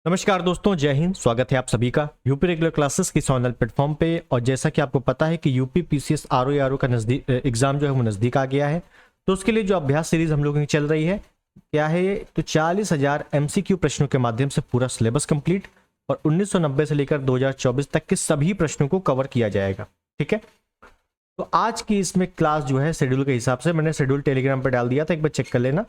नमस्कार दोस्तों, जय हिंद। स्वागत है आप सभी का यूपी रेगुलर क्लासेस की ऑनलाइन प्लेटफॉर्म पे। और जैसा कि आपको पता है कि यूपी पीसीएस आरओ का नजदीक एग्जाम जो है वो नज़दीक आ गया है, तो उसके लिए जो अभ्यास सीरीज हम लोगों की चल रही है क्या है ये, तो 40,000 एमसीक्यू प्रश्नों के माध्यम से पूरा सिलेबस कंप्लीट और 1990 से लेकर 2024 तक के सभी प्रश्नों को कवर किया जाएगा। ठीक है, तो आज की इसमें क्लास जो है शेड्यूल के हिसाब से मैंने शेड्यूल टेलीग्राम पर डाल दिया था, एक बार चेक कर लेना।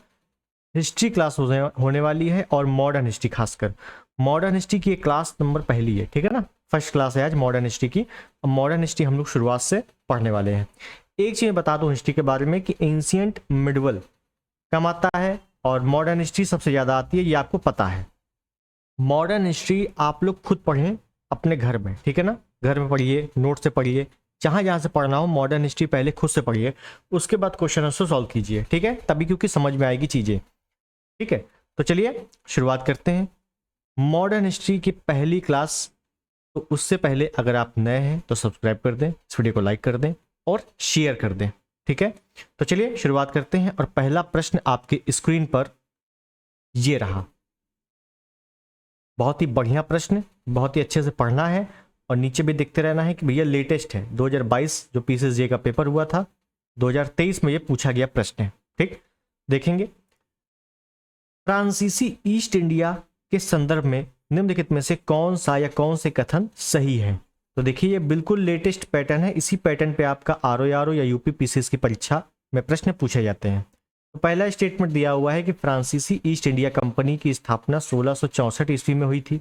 हिस्ट्री क्लास होने वाली है और मॉडर्न हिस्ट्री, खासकर मॉडर्न हिस्ट्री की क्लास नंबर पहली है। ठीक है ना, फर्स्ट क्लास है आज मॉडर्न हिस्ट्री की। और मॉडर्न हिस्ट्री हम लोग शुरुआत से पढ़ने वाले हैं। एक चीज बता दूं हिस्ट्री के बारे में कि एंशियंट मिडवल कम आता है और मॉडर्न हिस्ट्री सबसे ज्यादा आती है, ये आपको पता है। मॉडर्न हिस्ट्री आप लोग खुद पढ़ें अपने घर में, ठीक है ना, घर में पढ़िए, नोट से पढ़िए, जहां जहां से पढ़ना हो मॉडर्न हिस्ट्री पहले खुद से पढ़िए, उसके बाद क्वेश्चन आंसर सॉल्व कीजिए। ठीक है, तभी क्योंकि समझ में आएगी चीजें। ठीक है, तो चलिए शुरुआत करते हैं मॉडर्न हिस्ट्री की पहली क्लास। तो उससे पहले अगर आप नए हैं तो सब्सक्राइब कर दें, इस वीडियो को लाइक कर दें और शेयर कर दें। ठीक है, तो चलिए शुरुआत करते हैं। और पहला प्रश्न आपके स्क्रीन पर ये रहा। बहुत ही बढ़िया प्रश्न, बहुत ही अच्छे से पढ़ना है और नीचे भी देखते रहना है कि भैया लेटेस्ट है 2022 जो पीसीएसजे का पेपर हुआ था, 2023 में ये पूछा गया प्रश्न है। ठीक, देखेंगे फ्रांसीसी ईस्ट इंडिया के संदर्भ में निम्नलिखित में से कौन सा या कौन से कथन सही है। तो देखिए ये बिल्कुल लेटेस्ट पैटर्न है, इसी पैटर्न पे आपका आरओ या यूपी पीसीएस की परीक्षा में प्रश्न पूछे जाते हैं। तो पहला स्टेटमेंट दिया हुआ है कि फ्रांसीसी ईस्ट इंडिया कंपनी की स्थापना 1664 ईस्वी में हुई थी।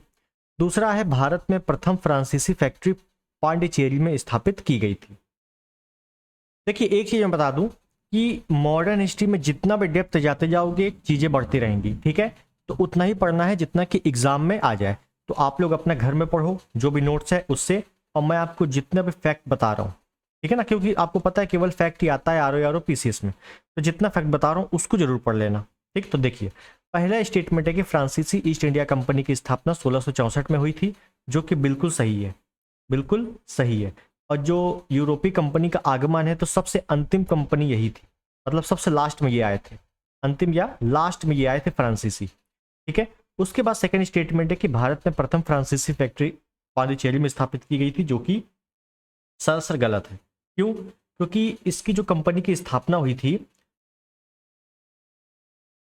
दूसरा है भारत में प्रथम फ्रांसीसी फैक्ट्री पांडिचेरी में स्थापित की गई थी। देखिए एक चीज मैं बता दूं कि मॉडर्न हिस्ट्री में जितना भी डेप्थ जाते जाओगे चीजें बढ़ती रहेंगी। ठीक है, तो उतना ही पढ़ना है जितना कि एग्जाम में आ जाए। तो आप लोग अपना घर में पढ़ो जो भी नोट्स है उससे, और मैं आपको जितना भी फैक्ट बता रहा हूँ, ठीक है ना, क्योंकि आपको पता है केवल फैक्ट ही आता है आरओ पीसीएस में, तो जितना फैक्ट बता रहा हूँ उसको जरूर पढ़ लेना। ठीक, तो देखिए पहला स्टेटमेंट है कि फ्रांसीसी ईस्ट इंडिया कंपनी की स्थापना 1664 में हुई थी, जो कि बिल्कुल सही है, बिल्कुल सही है। और जो यूरोपीय कंपनी का आगमन है तो सबसे अंतिम कंपनी यही थी, मतलब सबसे लास्ट में ये आए थे, अंतिम या लास्ट में ये आए थे फ्रांसीसी। ठीक है, उसके बाद सेकंड स्टेटमेंट है कि भारत में प्रथम फ्रांसीसी फैक्ट्री पांडिचेरी में स्थापित की गई थी, जो कि सरासर गलत है। क्यों? क्योंकि इसकी जो कंपनी की स्थापना हुई थी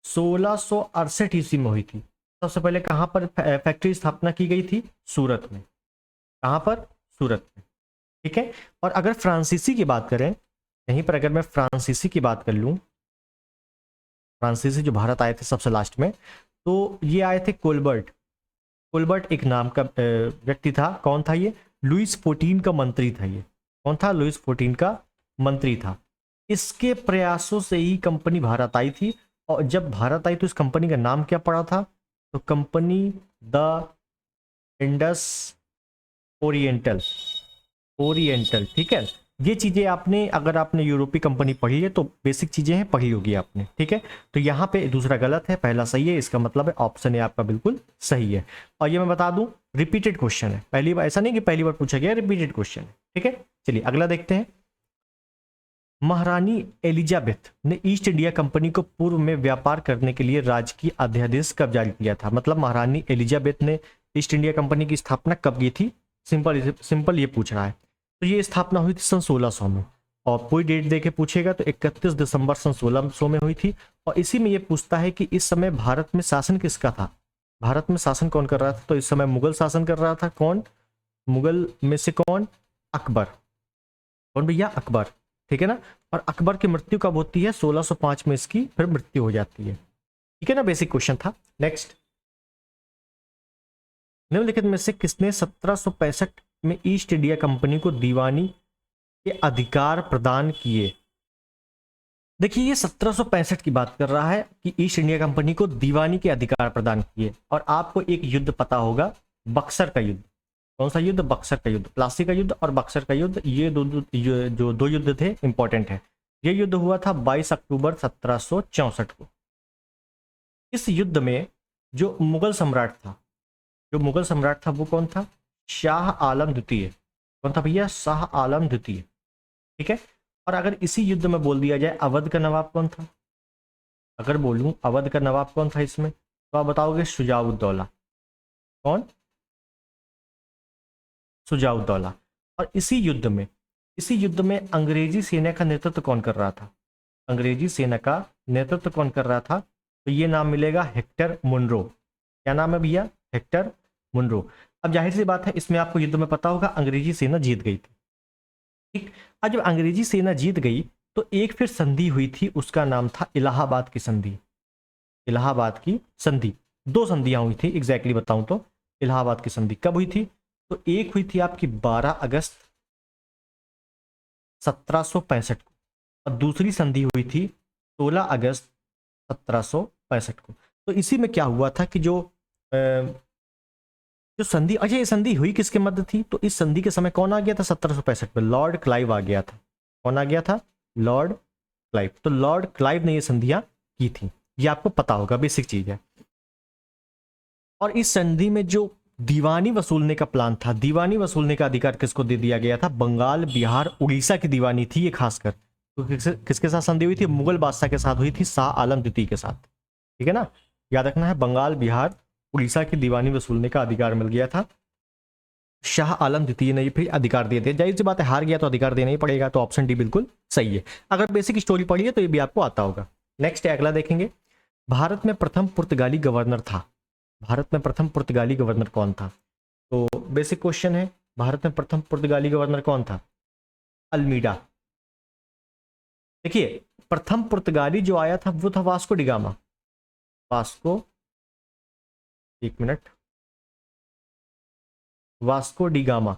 1668 ईस्वी में हुई थी। सबसे पहले कहां पर फैक्ट्री स्थापना की गई थी? सूरत में। कहां पर? सूरत में। ठीक है, और अगर फ्रांसीसी की बात करें, यहीं पर अगर मैं फ्रांसीसी की बात कर लूं, फ्रांसीसी जो भारत आए थे सबसे लास्ट में, तो ये आए थे कोलबर्ट। कोलबर्ट एक नाम का व्यक्ति था। कौन था ये? लुइस 14 का मंत्री था ये। कौन था? लुइस 14 का मंत्री था। इसके प्रयासों से ही कंपनी भारत आई थी। और जब भारत आई तो इस कंपनी का नाम क्या पड़ा था? तो company the Indus oriental, oriental. ठीक है, ये चीजें आपने, अगर आपने यूरोपीय कंपनी पढ़ी है तो बेसिक चीजें हैं, पढ़ी होगी आपने। ठीक है, तो यहाँ पे दूसरा गलत है, पहला सही है, इसका मतलब है ऑप्शन ए आपका बिल्कुल सही है। और ये मैं बता दूं रिपीटेड क्वेश्चन है, पहली बार, ऐसा नहीं कि पहली बार पूछा गया, रिपीटेड क्वेश्चन है। ठीक है, चलिए अगला देखते हैं। महारानी एलिजाबेथ ने ईस्ट इंडिया कंपनी को पूर्व में व्यापार करने के लिए राजकीय अध्यादेश कब जारी किया था? मतलब महारानी एलिजाबेथ ने ईस्ट इंडिया कंपनी की स्थापना कब की थी? सिंपल सिंपल ये पूछ रहा है। तो ये स्थापना हुई थी सन 1600 में, और पूरी डेट देके पूछेगा तो 31 दिसंबर सन 1600 में हुई थी। और इसी में ये पूछता है कि इस समय भारत में शासन किसका था? भारत में शासन कौन कर रहा था? तो इस समय मुगल शासन कर रहा था। कौन? मुगल में से कौन? अकबर। कौन भैया? अकबर। ठीक है ना, और अकबर की मृत्यु कब होती है? 1605 में इसकी फिर मृत्यु हो जाती है। ठीक है ना, बेसिक क्वेश्चन था। नेक्स्ट, निम्नलिखित में से किसने 1765 में ईस्ट इंडिया कंपनी को दीवानी के अधिकार प्रदान किए? देखिए ये 1765 की बात कर रहा है कि ईस्ट इंडिया कंपनी को दीवानी के अधिकार प्रदान किए। और आपको एक युद्ध पता होगा, बक्सर का युद्ध। कौन सा युद्ध? बक्सर का युद्ध। प्लासी का युद्ध और बक्सर का युद्ध, ये जो दो युद्ध थे इंपॉर्टेंट है। ये युद्ध हुआ था 22 अक्टूबर 1764 को। इस युद्ध में जो मुगल सम्राट था, जो मुगल सम्राट था वो कौन था? शाह आलम द्वितीय। कौन था भैया? शाह आलम द्वितीय। ठीक है, और अगर इसी युद्ध में बोल दिया जाए अवध का नवाब कौन था? अगर बोलूं अवध का नवाब कौन था इसमें, तो आप बताओगे शुजाउद्दौला। कौन? सुजाउद्दौला। और इसी युद्ध में अंग्रेजी सेना का नेतृत्व कौन कर रहा था? अंग्रेजी सेना का नेतृत्व कौन कर रहा था? तो ये नाम मिलेगा हेक्टर मुनरो। क्या नाम है भैया? Hector Munro. अब जाहिर सी बात है, इसमें आपको युद्ध में पता होगा अंग्रेजी सेना जीत गई थी। ठीक। अब जब अंग्रेजी सेना जीत गई तो एक फिर संधि हुई थी, उसका नाम था इलाहाबाद की संधि। इलाहाबाद की संधि, दो संधियां हुई थी एग्जैक्टली बताऊं तो। इलाहाबाद की संधि कब हुई थी? तो एक हुई थी आपकी 12 अगस्त 1765 को, और दूसरी संधि हुई थी 16 अगस्त 1765 को। तो इसी में क्या हुआ था कि जो संधि, अच्छा ये संधि हुई किसके मध्य थी? तो इस संधि के समय कौन आ गया था 1765 में? लॉर्ड क्लाइव आ गया था। कौन आ गया था? Lord Clive. तो लॉर्ड क्लाइव ने ये संधियां की थी, ये आपको पता होगा, बेसिक चीज है। और इस संधि में जो दीवानी वसूलने का प्लान था, दीवानी वसूलने का अधिकार किसको दे दिया गया था? बंगाल, बिहार, उड़ीसा की दीवानी थी ये खासकर। तो किसके साथ संधि हुई थी? मुगल बादशाह के साथ हुई थी, शाह आलम द्वितीय के साथ। ठीक है ना, याद रखना है, बंगाल, बिहार, उड़ीसा की दीवानी वसूलने का अधिकार मिल गया था। शाह आलम द्वितीय ने फिर अधिकार दिए थे। जाहिर सी बात है, हार गया तो अधिकार देना ही पड़ेगा, तो ऑप्शन डी बिल्कुल सही है। अगर बेसिक स्टोरी पढ़ी है तो ये भी आपको आता होगा। नेक्स्ट है, अगला देखेंगे। भारत में प्रथम पुर्तगाली गवर्नर था। भारत में प्रथम पुर्तगाली गवर्नर कौन था? तो बेसिक क्वेश्चन है, भारत में प्रथम पुर्तगाली गवर्नर कौन था? अल्मीडा। देखिए, प्रथम पुर्तगाली जो आया था वो था वास्को डिगामा। वास्को, एक मिनट, वास्को डिगामा।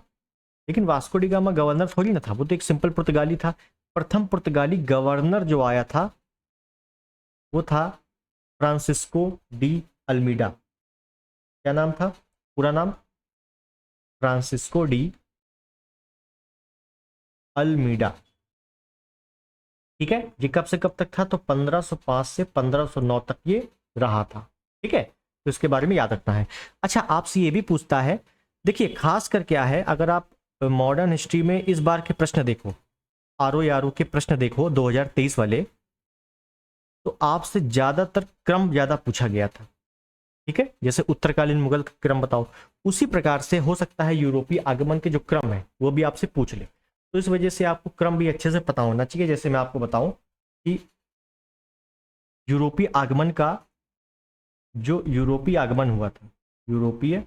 लेकिन वास्को डिगामा गवर्नर थोड़ी ना था, वो तो एक सिंपल पुर्तगाली था। प्रथम पुर्तगाली गवर्नर जो आया था वो था फ्रांसिस्को डी अल्मीडा। क्या नाम था? पूरा नाम फ्रांसिस्को डी अल्मीडा। ठीक है, ये कब से कब तक था? तो 1505 से 1509 तक ये रहा था। ठीक है, तो इसके बारे में याद रखना है। अच्छा, आपसे ये भी पूछता है, देखिए खास कर क्या है, अगर आप मॉडर्न हिस्ट्री में इस बार के प्रश्न देखो, आरओ के प्रश्न देखो 2023 वाले, तो आपसे ज्यादातर क्रम ज्यादा पूछा गया था। ठीक है, जैसे उत्तरकालीन मुगल का क्रम बताओ, उसी प्रकार से हो सकता है यूरोपीय आगमन के जो क्रम है वो भी आपसे पूछ ले। तो इस वजह से आपको क्रम भी अच्छे से पता होना चाहिए। जैसे मैं आपको बताऊं कि यूरोपीय आगमन का, जो यूरोपीय आगमन हुआ था, यूरोपीय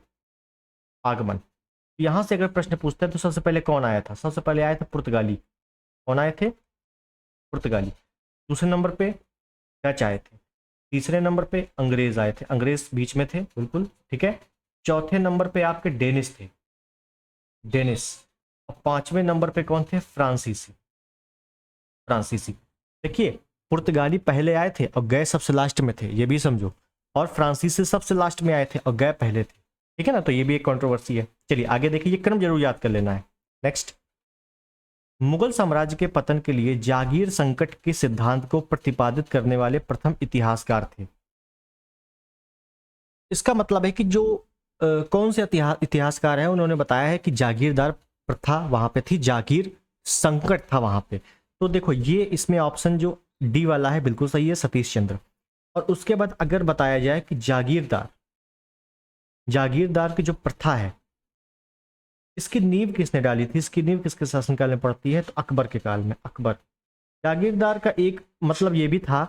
आगमन, यहां से अगर प्रश्न पूछता है तो सबसे पहले कौन आया था? सबसे पहले आए थे पुर्तगाली। कौन आए थे? पुर्तगाली। दूसरे नंबर पे डच आए थे। तीसरे नंबर पे अंग्रेज आए थे, अंग्रेज बीच में थे बिल्कुल। ठीक है, चौथे नंबर पे आपके डेनिस थे, डेनिस। और पांचवें नंबर पे कौन थे? फ्रांसीसी। फ्रांसीसी। देखिए, पुर्तगाली पहले आए थे और गए सबसे लास्ट में थे, ये भी समझो। और फ्रांसीसी सबसे लास्ट में आए थे और गए पहले थे। ठीक है ना, तो ये भी एक कंट्रोवर्सी है। चलिए आगे देखिए, ये क्रम जरूर याद कर लेना है। नेक्स्ट, मुगल साम्राज्य के पतन के लिए जागीर संकट के सिद्धांत को प्रतिपादित करने वाले प्रथम इतिहासकार थे। इसका मतलब है कि जो कौन से इतिहासकार हैं, उन्होंने बताया है कि जागीरदार प्रथा वहां पे थी, जागीर संकट था वहां पे। तो देखो, ये इसमें ऑप्शन जो डी वाला है बिल्कुल सही है, सतीश चंद्र। और उसके बाद अगर बताया जाए कि जागीरदार, जागीरदार की जो प्रथा है, इसकी नींव किसने डाली थी? इसकी नींव किसके शासनकाल में पड़ती है? तो अकबर के काल में, अकबर। जागीरदार का एक मतलब ये भी था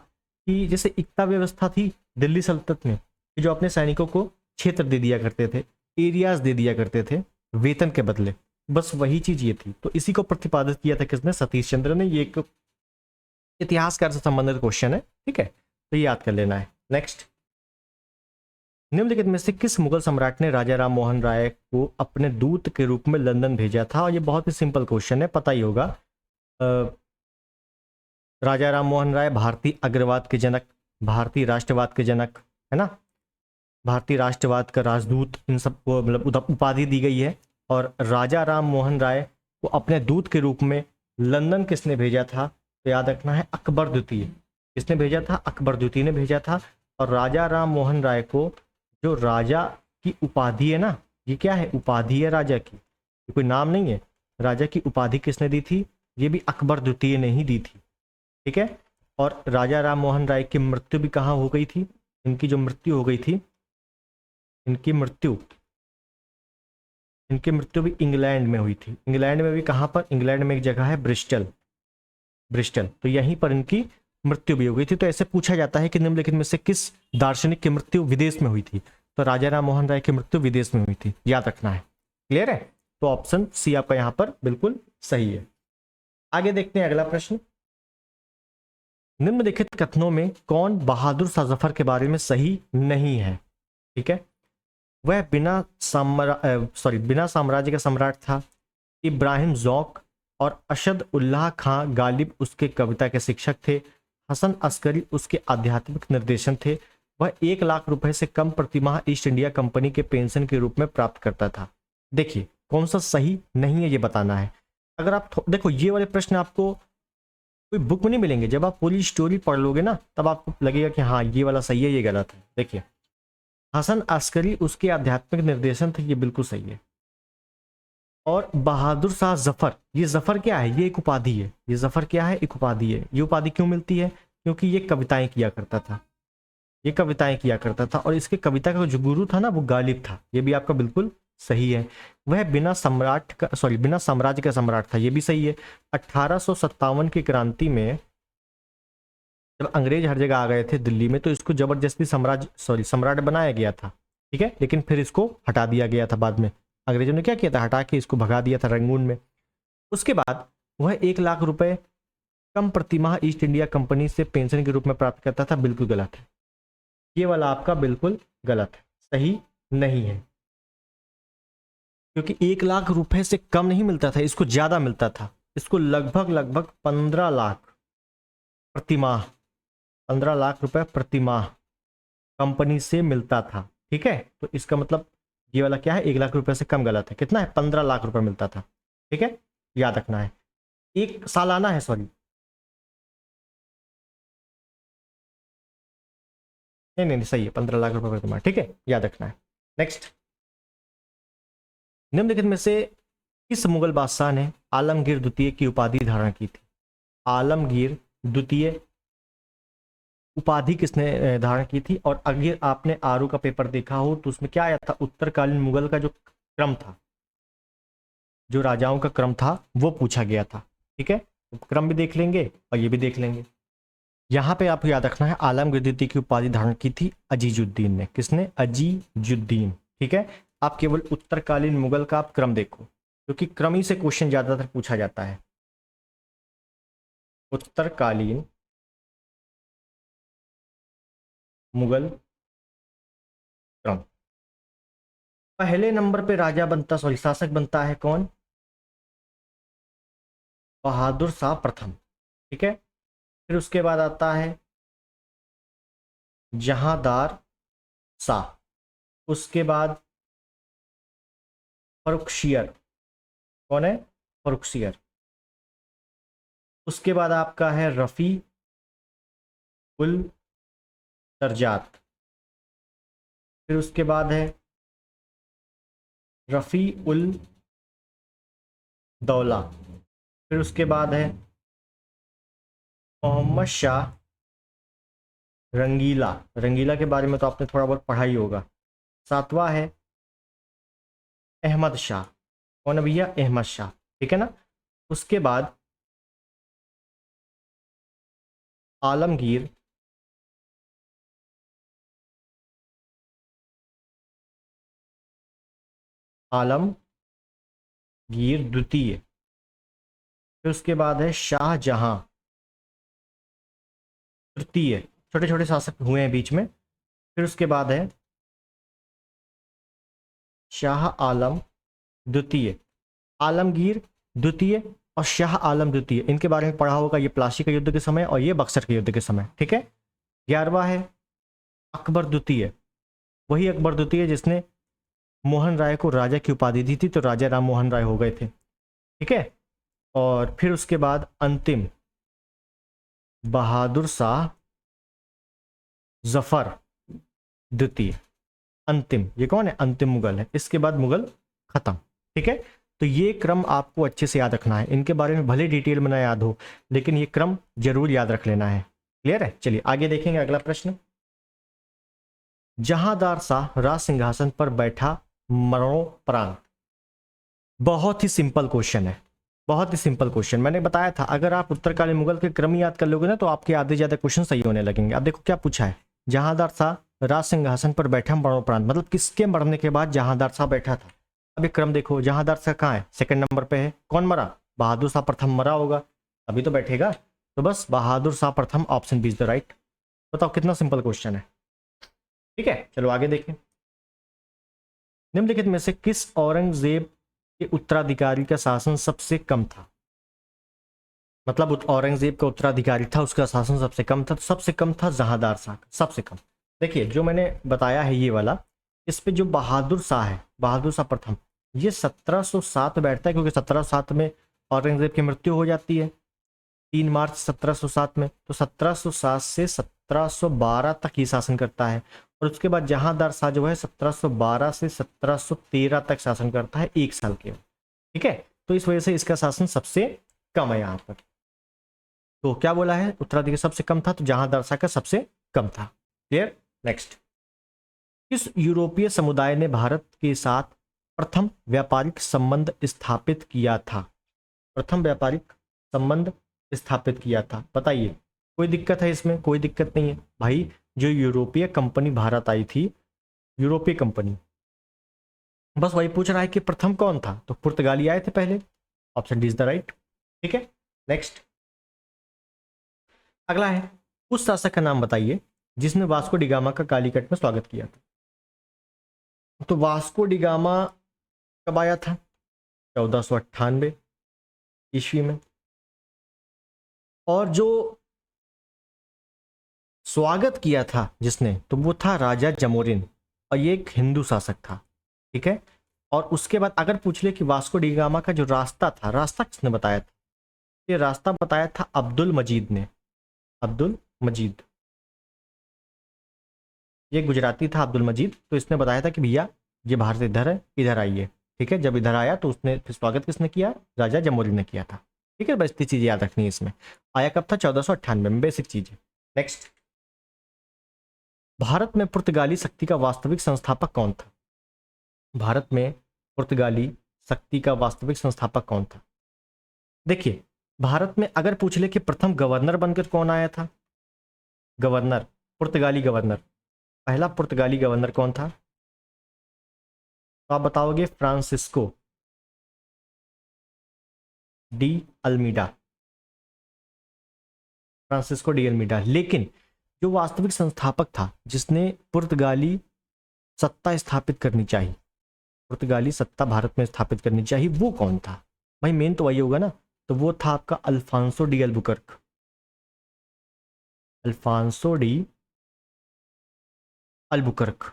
कि जैसे इक्ता व्यवस्था थी दिल्ली सल्तनत में, कि जो अपने सैनिकों को क्षेत्र दे दिया करते थे, एरियाज दे दिया करते थे वेतन के बदले, बस वही चीज ये थी। तो इसी को प्रतिपादित किया था किसने? सतीश चंद्र ने। ये एक इतिहासकार से संबंधित क्वेश्चन है। ठीक है, तो ये याद कर लेना है। नेक्स्ट, निम्नलिखित में से किस मुगल सम्राट ने राजा राम मोहन राय को अपने दूत के रूप में लंदन भेजा था? और ये बहुत ही सिंपल क्वेश्चन है, पता ही होगा। राजा राम मोहन राय भारतीय अग्रवाद के जनक, भारतीय राष्ट्रवाद के जनक, है ना, भारतीय राष्ट्रवाद का राजदूत, इन सबको मतलब उपाधि दी गई है। और राजा राम मोहन राय को अपने दूत के रूप में लंदन किसने भेजा था? तो याद रखना है, अकबर द्वितीय। किसने भेजा था? अकबर द्वितीय ने भेजा था। और राजा राम मोहन राय को जो राजा की उपाधि है ना, ये क्या है? उपाधि है राजा की, ये कोई नाम नहीं है। राजा की उपाधि किसने दी थी? ये भी अकबर द्वितीय ने ही दी थी। ठीक है, और राजा राम मोहन राय की मृत्यु भी कहाँ हो गई थी? इनकी जो मृत्यु हो गई थी, इनकी मृत्यु इनकी मृत्यु भी इंग्लैंड में हुई थी। इंग्लैंड में भी कहाँ पर? इंग्लैंड में एक जगह है ब्रिस्टल, ब्रिस्टल, तो यहीं पर इनकी मृत्यु भी हो गई थी। तो ऐसे पूछा जाता है कि निम्नलिखित में से किस दार्शनिक की मृत्यु विदेश में हुई थी? तो राजा राम मोहन राय की मृत्यु विदेश में हुई थी, याद रखना है। क्लियर है? तो ऑप्शन सी आपका यहां पर बिल्कुल सही है। आगे देखते हैं अगला प्रश्न। निम्नलिखित कथनों में कौन बहादुर शाह जफर के बारे में सही नहीं है? ठीक है, वह बिना साम्राज्य का सम्राट था। इब्राहिम जौक और अशद उल्लाह खां गालिब उसके कविता के शिक्षक थे। हसन अस्करी उसके आध्यात्मिक निर्देशन थे। वह 1 लाख रुपए से कम प्रतिमाह ईस्ट इंडिया कंपनी के पेंशन के रूप में प्राप्त करता था। देखिए कौन सा सही नहीं है ये बताना है। अगर आप देखो ये वाले प्रश्न आपको कोई बुक में नहीं मिलेंगे, जब आप पूरी स्टोरी पढ़ लोगे ना तब आपको लगेगा कि हाँ ये वाला सही है ये गलत है। देखिए हसन अस्करी उसके आध्यात्मिक निर्देशन थे, ये बिल्कुल सही है। और बहादुर शाह जफर, ये जफर क्या है? ये एक उपाधि है। ये जफर क्या है? एक उपाधि है। ये उपाधि क्यों मिलती है? क्योंकि ये कविताएं किया करता था, ये कविताएं किया करता था और इसके कविता का जो गुरु था ना वो गालिब था। ये भी आपका बिल्कुल सही है। वह बिना साम्राज्य का सम्राट था, ये भी सही है। 1857 की क्रांति में जब अंग्रेज हर जगह आ गए थे दिल्ली में तो इसको जबरदस्ती सम्राट बनाया गया था। ठीक है, लेकिन फिर इसको हटा दिया गया था बाद में। अंग्रेजों ने क्या किया था? हटा के इसको भगा दिया था रंगून में। उसके बाद वह 1 लाख रुपए कम प्रतिमाह ईस्ट इंडिया कंपनी से पेंशन के रूप में प्राप्त करता था, बिल्कुल गलत है। ये वाला आपका बिल्कुल गलत है, सही नहीं है। क्योंकि 1 लाख रुपए से कम नहीं मिलता था, इसको ज्यादा मिलता था। इसको लगभग 15 लाख प्रतिमाह, 15 लाख रुपए प्रतिमाह कंपनी से मिलता था। ठीक है, तो इसका मतलब ये वाला क्या है? 1 लाख रुपए से कम गलत है। कितना है? 15 लाख रुपए मिलता था। ठीक है, याद रखना है। एक सालाना है, सॉरी नहीं सही है, 15 लाख रुपए प्रतिमाह। ठीक है, याद रखना है। नेक्स्ट, निम्नलिखित में से किस मुगल बादशाह ने आलमगीर द्वितीय की उपाधि धारण की थी? आलमगीर द्वितीय उपाधि किसने धारण की थी? और अगर आपने आरू का पेपर देखा हो तो उसमें क्या आया था? उत्तरकालीन मुगल का जो क्रम था, जो राजाओं का क्रम था वो पूछा गया था। ठीक है, तो क्रम भी देख लेंगे और ये भी देख लेंगे। यहां पे आपको याद रखना है आलमगीर द्वितीय की उपाधि धारण की थी अजीजुद्दीन ने। किसने? अजीजुद्दीन। ठीक है, आप केवल उत्तरकालीन मुगल का आप क्रम देखो, क्योंकि क्रम ही से क्वेश्चन ज्यादातर पूछा जाता है। उत्तरकालीन मुगल क्रम। पहले नंबर पे राजा बनता, सॉरी शासक बनता है कौन? बहादुर शाह प्रथम। ठीक है, फिर उसके बाद आता है जहांदार शाह। उसके बाद फर्रुखशियर। कौन है? फर्रुखशियर। उसके बाद आपका है रफी उल दर्जात। फिर उसके बाद है रफी उल दौला। फिर उसके बाद है मोहम्मद शाह रंगीला। रंगीला के बारे में तो आपने थोड़ा बहुत पढ़ा ही होगा। सातवां है अहमद शाह। कौन है भैया? अहमद शाह। ठीक है ना। उसके बाद आलमगीर आलमगीर द्वितीय। फिर उसके बाद है शाहजहां तृतीय। छोटे छोटे शासक हुए हैं बीच में। फिर उसके बाद है शाह आलम द्वितीय, आलमगीर द्वितीय और शाह आलम द्वितीय। इनके बारे में पढ़ा होगा, ये प्लासी के युद्ध के समय और ये बक्सर के युद्ध के समय। ठीक है। 11वां है अकबर द्वितीय। वही अकबर द्वितीय जिसने मोहन राय को राजा की उपाधि दी थी, तो राजा राम मोहन राय हो गए थे। ठीक है। और फिर उसके बाद अंतिम बहादुर शाह जफर द्वितीय। अंतिम, ये कौन है? अंतिम मुगल है। इसके बाद मुगल खत्म। ठीक है, तो ये क्रम आपको अच्छे से याद रखना है। इनके बारे में भले डिटेल में ना याद हो, लेकिन ये क्रम जरूर याद रख लेना है। क्लियर है? चलिए आगे देखेंगे अगला प्रश्न। जहांदार शाह राज सिंहासन पर बैठा मरणोपरांत बहुत ही सिंपल क्वेश्चन है, बहुत ही सिंपल क्वेश्चन। मैंने बताया था अगर आप उत्तरकालीन मुगल के क्रम याद कर लोगे ना तो आपके आधे ज्यादा क्वेश्चन सही होने लगेंगे। अब देखो क्या पूछा है, जहांदार शाह राज सिंहासन पर बैठा मरणोपरांत, मतलब किसके मरने के बाद जहांदार शाह बैठा था। अब एक क्रम देखो, जहांदार शाह कहाँ है, सेकंड नंबर पे है। कौन मरा, बहादुर शाह प्रथम मरा होगा, अभी तो बैठेगा। तो बस बहादुर शाह प्रथम, option B is the right. बताओ कितना सिंपल क्वेश्चन है। ठीक है, चलो आगे देखें। निम्नलिखित में से किस औरंगजेब के उत्तराधिकारी का शासन सबसे कम था। मतलब औरंगजेब का उत्तराधिकारी था, उसका शासन सबसे कम था, तो सबसे कम था जहांदार शाह का, सबसे कम। देखिए जो मैंने बताया है ये वाला, इस पे जो बहादुर शाह है, बहादुर शाह प्रथम, ये 1707 बैठता है, क्योंकि 1707 में औरंगजेब की मृत्यु हो जाती है, 3 मार्च 1707 में। तो 1707 से 1712 तक ये शासन करता है, और उसके बाद जहांदार शाह जो है 1712 से 1713 तक शासन करता है, 1 साल के। ठीक है, तो इस वजह से इसका शासन सबसे कम है यहाँ पर। तो क्या बोला है, उत्तराधिकारी सबसे कम था, तो जहांदार शाह का सबसे कम था। क्लियर। नेक्स्ट, किस यूरोपीय समुदाय ने भारत के साथ प्रथम व्यापारिक संबंध स्थापित किया था। प्रथम व्यापारिक संबंध स्थापित किया था, बताइए। कोई दिक्कत है इसमें, कोई दिक्कत नहीं है भाई। जो यूरोपीय कंपनी भारत आई थी, यूरोपीय कंपनी, बस वही पूछ रहा है कि प्रथम कौन था, तो पुर्तगाली आए थे पहले, option D is the right. ठीक है, नेक्स्ट अगला है, उस शासक का नाम बताइए जिसने वास्को डिगामा का कालीकट में स्वागत किया था। तो वास्को डिगामा कब आया था, 1498 ईस्वी में। और जो स्वागत किया था जिसने, तो वो था राजा जमोरिन, और ये एक हिंदू शासक था। ठीक है, और उसके बाद अगर पूछ ले कि वास्को डिगामा का जो रास्ता था, रास्ता किसने बताया था, ये रास्ता बताया था अब्दुल मजीद ने। अब्दुल मजीद, ये गुजराती था अब्दुल मजीद, तो इसने बताया था कि भैया ये भारत इधर है, इधर आइए। ठीक है, जब इधर आया तो उसने फिर स्वागत किसने किया, राजा जमोरिन ने किया था। ठीक है, बस इतनी चीज याद रखनी है इसमें। आया कब था, 1498 में, बेसिक चीज है। नेक्स्ट, भारत में पुर्तगाली शक्ति का वास्तविक संस्थापक कौन था। भारत में पुर्तगाली शक्ति का वास्तविक संस्थापक कौन था। देखिए, भारत में अगर पूछ ले कि प्रथम गवर्नर बनकर कौन आया था, गवर्नर, पुर्तगाली गवर्नर, पहला पुर्तगाली गवर्नर कौन था, तो आप बताओगे Francisco de Almeida, Francisco de Almeida. लेकिन जो वास्तविक संस्थापक था, जिसने पुर्तगाली सत्ता स्थापित करनी चाहिए, पुर्तगाली सत्ता भारत में स्थापित करनी चाहिए, वो कौन था भाई, मेन तो वही होगा ना। तो वो था आपका Alfonso de Albuquerque, Alfonso de Albuquerque.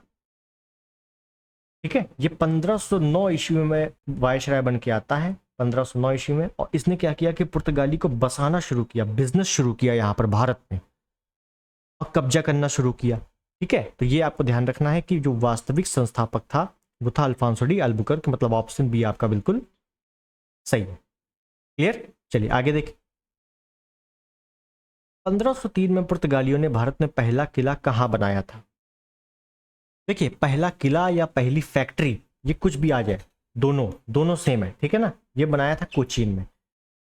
ठीक है, ये 1509 ईस्वी में वायसराय बन के आता है, 1509 ईस्वी में। और इसने क्या किया कि पुर्तगाली को बसाना शुरू किया, बिजनेस शुरू किया यहाँ पर भारत में, और कब्जा करना शुरू किया। ठीक है, तो ये आपको ध्यान रखना है कि जो वास्तविक संस्थापक था वो था अल्फांसो डी अल्बुकर्क, मतलब ऑप्शन बी आपका बिल्कुल सही है। क्लियर, चलिए आगे देखिए। 1503 में पुर्तगालियों ने भारत में पहला किला कहाँ बनाया था। देखिए, पहला किला या पहली फैक्ट्री, ये कुछ भी आ जाए, दोनों दोनों सेम है। ठीक है ना, ये बनाया था कोचीन में।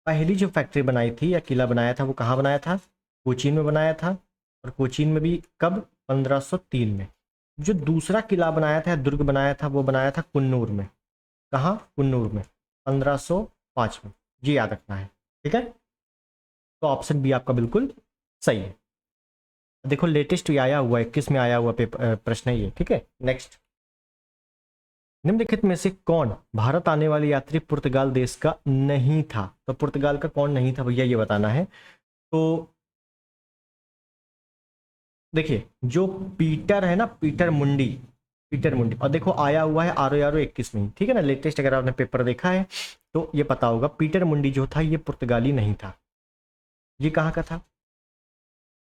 पहली जो फैक्ट्री बनाई थी या किला बनाया था वो कहाँ बनाया था, कोचीन में बनाया था। और कोचीन में भी कब, 1503 में। जो दूसरा किला बनाया था, दुर्ग बनाया था, वो बनाया था कुन्नूर में। कहाँ, कुन्नूर में, 1505 में। ये याद रखना है। ठीक है, तो ऑप्शन बी आपका बिल्कुल सही है। देखो लेटेस्ट आया हुआ 21 में आया हुआ पेपर प्रश्न है ये। ठीक है, नेक्स्ट, निम्नलिखित में से कौन भारत आने वाले यात्री पुर्तगाल देश का नहीं था। तो पुर्तगाल का कौन नहीं था भैया, ये बताना है। तो देखिए, जो पीटर है ना, पीटर मुंडी, पीटर मुंडी, और देखो आया हुआ है आरो 21 में। ठीक है ना, लेटेस्ट अगर आपने पेपर देखा है तो ये पता होगा। पीटर मुंडी जो था ये पुर्तगाली नहीं था। ये कहाँ का था,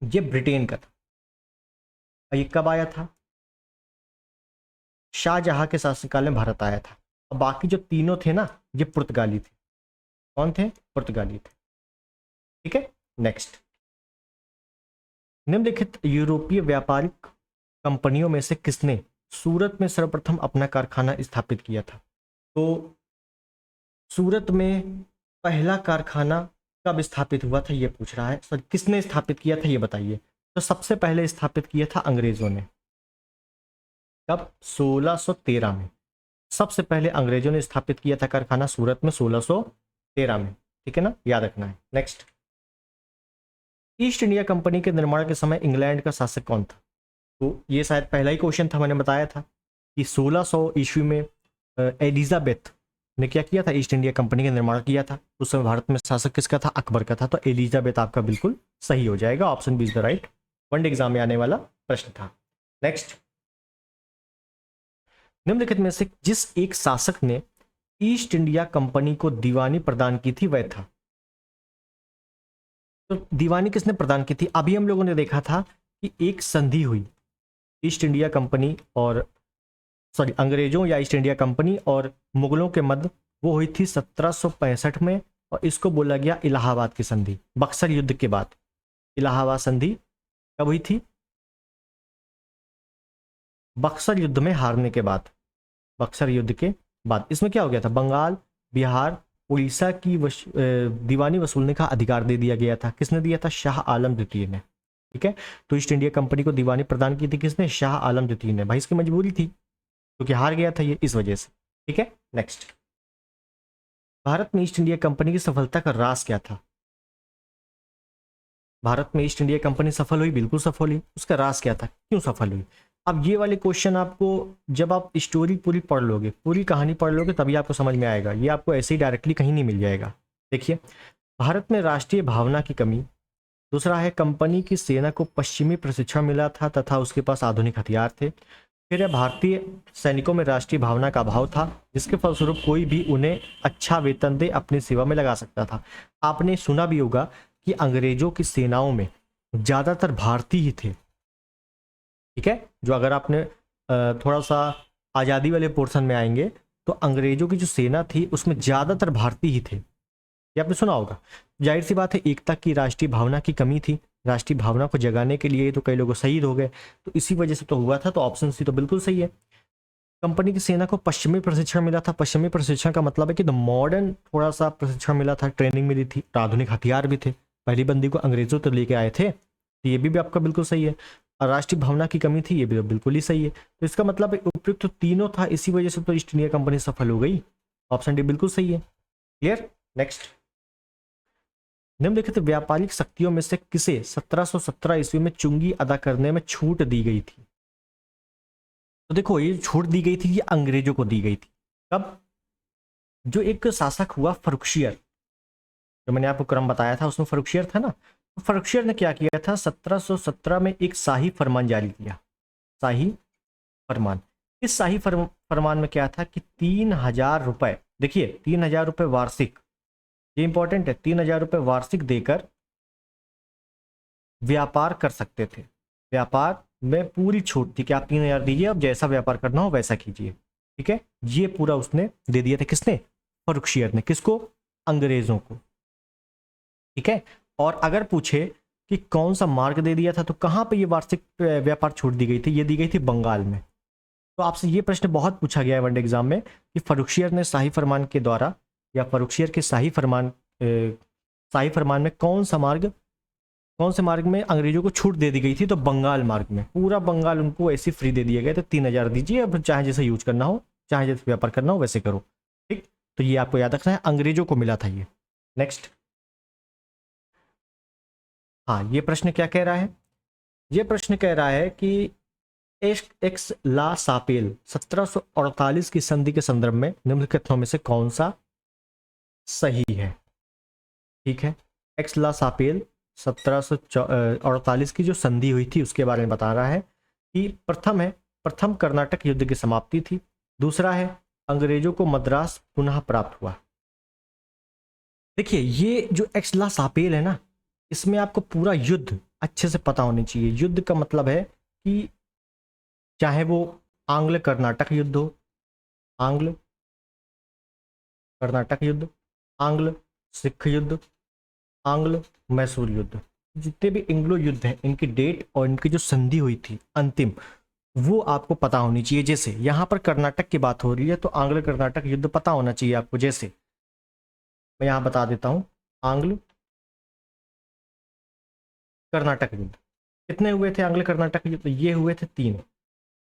ये ब्रिटेन का था। और ये कब आया था, शाहजहां के शासनकाल में भारत आया था। और बाकी जो तीनों थे ना, ये पुर्तगाली थे। कौन थे, पुर्तगाली थे। ठीक है, नेक्स्ट, निम्नलिखित यूरोपीय व्यापारिक कंपनियों में से किसने सूरत में सर्वप्रथम अपना कारखाना स्थापित किया था। तो सूरत में पहला कारखाना कब स्थापित हुआ था ये पूछ रहा है। सॉरी, किसने स्थापित किया था ये बताइए। तो सबसे पहले स्थापित किया था अंग्रेजों ने। कब? 1613 में। सबसे पहले अंग्रेजों ने स्थापित किया था कारखाना सूरत में 1613 में। ठीक है ना, याद रखना है। नेक्स्ट, ईस्ट इंडिया कंपनी के निर्माण के समय इंग्लैंड का शासक कौन था? तो ये शायद पहला ही क्वेश्चन था, मैंने बताया था कि 1600 ईस्वी में एलिजाबेथ ने क्या किया था, ईस्ट इंडिया कंपनी का निर्माण किया था। उस समय भारत में शासक किसका था? अकबर का था। तो एलिजाबेथ आपका बिल्कुल सही हो जाएगा, option B is the right. One day exam में आने वाला प्रश्न था। नेक्स्ट, निम्नलिखित में से जिस एक शासक ने ईस्ट इंडिया कंपनी को दीवानी प्रदान की थी वह था। तो दीवानी किसने प्रदान की थी? अभी हम लोगों ने देखा था कि एक संधि हुई ईस्ट इंडिया कंपनी और अंग्रेजों या ईस्ट इंडिया कंपनी और मुगलों के मध्य, वो हुई थी 1765 में, और इसको बोला गया इलाहाबाद की संधि, बक्सर युद्ध के बाद। इलाहाबाद संधि कब हुई थी? बक्सर युद्ध में हारने के बाद। बक्सर युद्ध के बाद इसमें क्या हो गया था? बंगाल, बिहार, उड़ीसा की दीवानी वसूलने का अधिकार दे दिया गया था। किसने दिया था? शाह आलम द्वितीय ने। ठीक है, तो ईस्ट इंडिया कंपनी को दीवानी प्रदान की थी किसने? शाह आलम द्वितीय ने। भाई इसकी मजबूरी थी क्योंकि हार गया था ये, इस वजह से। ठीक है, नेक्स्ट, भारत में ईस्ट इंडिया कंपनी की सफलता का राज क्या था? भारत में ईस्ट इंडिया कंपनी सफल हुई, बिल्कुल सफल हुई। उसका राज क्या था, क्यों सफल हुई? अब ये वाले क्वेश्चन आपको जब आप स्टोरी पूरी पढ़ लोगे, पूरी कहानी पढ़ लोगे, तभी आपको समझ में आएगा। ये आपको ऐसे ही डायरेक्टली कहीं नहीं मिल जाएगा। देखिए, भारत में राष्ट्रीय भावना की कमी। दूसरा है, कंपनी की सेना को पश्चिमी प्रशिक्षण मिला था तथा उसके पास आधुनिक हथियार थे। फिर है, भारतीय सैनिकों में राष्ट्रीय भावना का अभाव था, जिसके फलस्वरूप कोई भी उन्हें अच्छा वेतन दे अपनी सेवा में लगा सकता था। आपने सुना भी होगा कि अंग्रेजों की सेनाओं में ज्यादातर भारतीय ही थे। ठीक है, जो अगर आपने थोड़ा सा आज़ादी वाले पोर्शन में आएंगे तो अंग्रेजों की जो सेना थी उसमें ज़्यादातर भारतीय ही थे। ये आपने सुना होगा। जाहिर सी बात है, एकता की राष्ट्रीय भावना की कमी थी। राष्ट्रीय भावना को जगाने के लिए तो कई लोग शहीद हो गए, तो इसी वजह से तो हुआ था। तो ऑप्शन सी तो बिल्कुल सही है। कंपनी की सेना को पश्चिमी प्रशिक्षण मिला था। पश्चिमी प्रशिक्षण का मतलब है कि द मॉडर्न थोड़ा सा प्रशिक्षण मिला था, ट्रेनिंग मिली थी, आधुनिक हथियार भी थे। पहली बंदी को अंग्रेजों तो लेके आए थे, तो ये भी आपका बिल्कुल सही है। और राष्ट्रीय भावना की कमी थी, ये भी बिल्कुल ही सही है। तो इसका मतलब उपयुक्त तो तीनों था, इसी वजह से तो ईस्ट इंडिया कंपनी सफल हो गई। ऑप्शन डी बिल्कुल सही है। क्लियर? नेक्स्ट, निम्नलिखित व्यापारिक शक्तियों में से किसे 1717 ईस्वी में चुंगी अदा करने में छूट दी गई थी? तो देखो, ये छूट दी गई थी, ये अंग्रेजों को दी गई थी। कब? जो एक शासक हुआ फर्रुखशियर, जो मैंने आपको क्रम बताया था उसमें फर्रुखशियर था ना। तो फर्रुखशियर ने क्या किया था? 1717 में एक शाही फरमान जारी किया। शाही फरमान। इस शाही फरमान में क्या था कि 3000 रुपए, देखिए 3000 रुपए वार्षिक, ये इंपॉर्टेंट है, 3000 रुपए वार्षिक देकर व्यापार कर सकते थे। व्यापार में पूरी छूट थी कि आप 3000 दीजिए, अब जैसा व्यापार करना हो वैसा कीजिए। ठीक है, ये पूरा उसने दे दिया था। किसने? फर्रुखशियर ने। किसको? अंग्रेजों को। ठीक है, और अगर पूछे कि कौन सा मार्ग दे दिया था, तो कहां पे ये वार्षिक व्यापार छूट दी गई थी? ये दी गई थी बंगाल में। तो आपसे ये प्रश्न बहुत पूछा गया है वनडे एग्जाम में कि फर्रुखशियर ने शाही फरमान के द्वारा, या फर्रुखशियर के शाही फरमान में कौन से मार्ग में अंग्रेजों को छूट दे दी गई थी? तो बंगाल मार्ग में। पूरा बंगाल उनको ऐसे फ्री दे दिया गया था, 3000 दीजिए, अब चाहे जैसे यूज करना हो, चाहे जैसे व्यापार करना हो वैसे करो। ठीक, तो ये आपको याद रखना है, अंग्रेजों को मिला था ये। नेक्स्ट, हाँ, ये प्रश्न क्या कह रहा है? ये प्रश्न कह रहा है कि एक्स ला सापेल 1748 की संधि के संदर्भ में निम्नलिखितों में से कौन सा सही है? ठीक है, एक्स ला सापेल 1748 की जो संधि हुई थी उसके बारे में बता रहा है कि प्रथम कर्नाटक युद्ध की समाप्ति थी। दूसरा है, अंग्रेजों को मद्रास पुनः प्राप्त हुआ। देखिए, ये जो एक्स ला सापेल है ना, इसमें आपको पूरा युद्ध अच्छे से पता होनी चाहिए। युद्ध का मतलब है कि चाहे वो आंग्ल कर्नाटक युद्ध हो, आंग्ल कर्नाटक युद्ध, आंग्ल सिख युद्ध, आंग्ल मैसूर युद्ध, जितने भी इंग्लो युद्ध हैं, इनकी डेट और इनकी जो संधि हुई थी अंतिम, वो आपको पता होनी चाहिए। जैसे यहाँ पर कर्नाटक की बात हो रही है तो आंग्ल कर्नाटक युद्ध पता होना चाहिए आपको। जैसे मैं यहाँ बता देता हूँ। आंग्ल कर्नाटक युद्ध कितने हुए थे? आंग्ल कर्नाटक युद्ध ये हुए थे 3।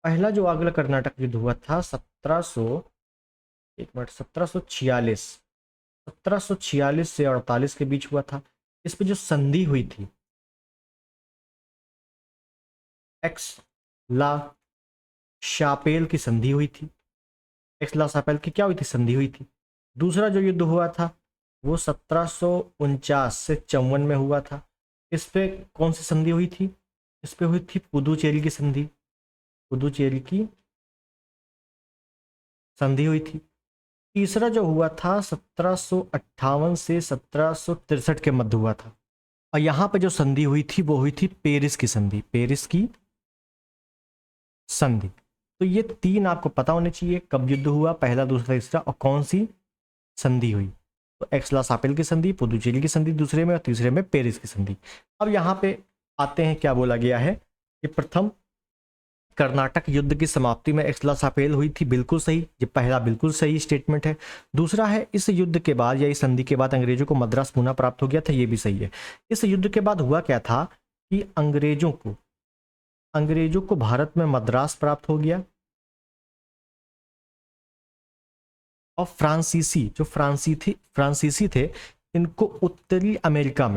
पहला जो आंग्ल कर्नाटक युद्ध हुआ था 1746 से 48 के बीच हुआ था। इस पे जो संधि हुई थी एक्स ला शापेल की संधि हुई थी। एक्स ला शापेल की क्या हुई थी? संधि हुई थी। दूसरा जो युद्ध हुआ था वो 1749 से 54 में हुआ था। इस पे कौन सी संधि हुई थी? इस पे हुई थी पुदुचेरी की संधि। पुदुचेरी की संधि हुई थी। तीसरा जो हुआ था 1758 से 1763 के मध्य हुआ था। और यहां पे जो संधि हुई थी वो हुई थी पेरिस की संधि। पेरिस की संधि। तो ये 3 आपको पता होने चाहिए, कब युद्ध हुआ, पहला, दूसरा, तीसरा, और कौन सी संधि हुई। तो एक्स ला शापेल की संधि, पुदुचेरी की संधि दूसरे में, और तीसरे में पेरिस की संधि। अब यहाँ पे आते हैं, क्या बोला गया है कि प्रथम कर्नाटक युद्ध की समाप्ति में एक्स ला शापेल हुई थी। बिल्कुल सही, ये पहला बिल्कुल सही स्टेटमेंट है। दूसरा है इस युद्ध के बाद या इस संधि के बाद अंग्रेजों को मद्रास पुनः प्राप्त हो गया था, ये भी सही है। इस युद्ध के बाद हुआ क्या था कि अंग्रेजों को भारत में मद्रास प्राप्त हो गया, और फ्रांसीसी थे, इनको उत्तरी अमेरिका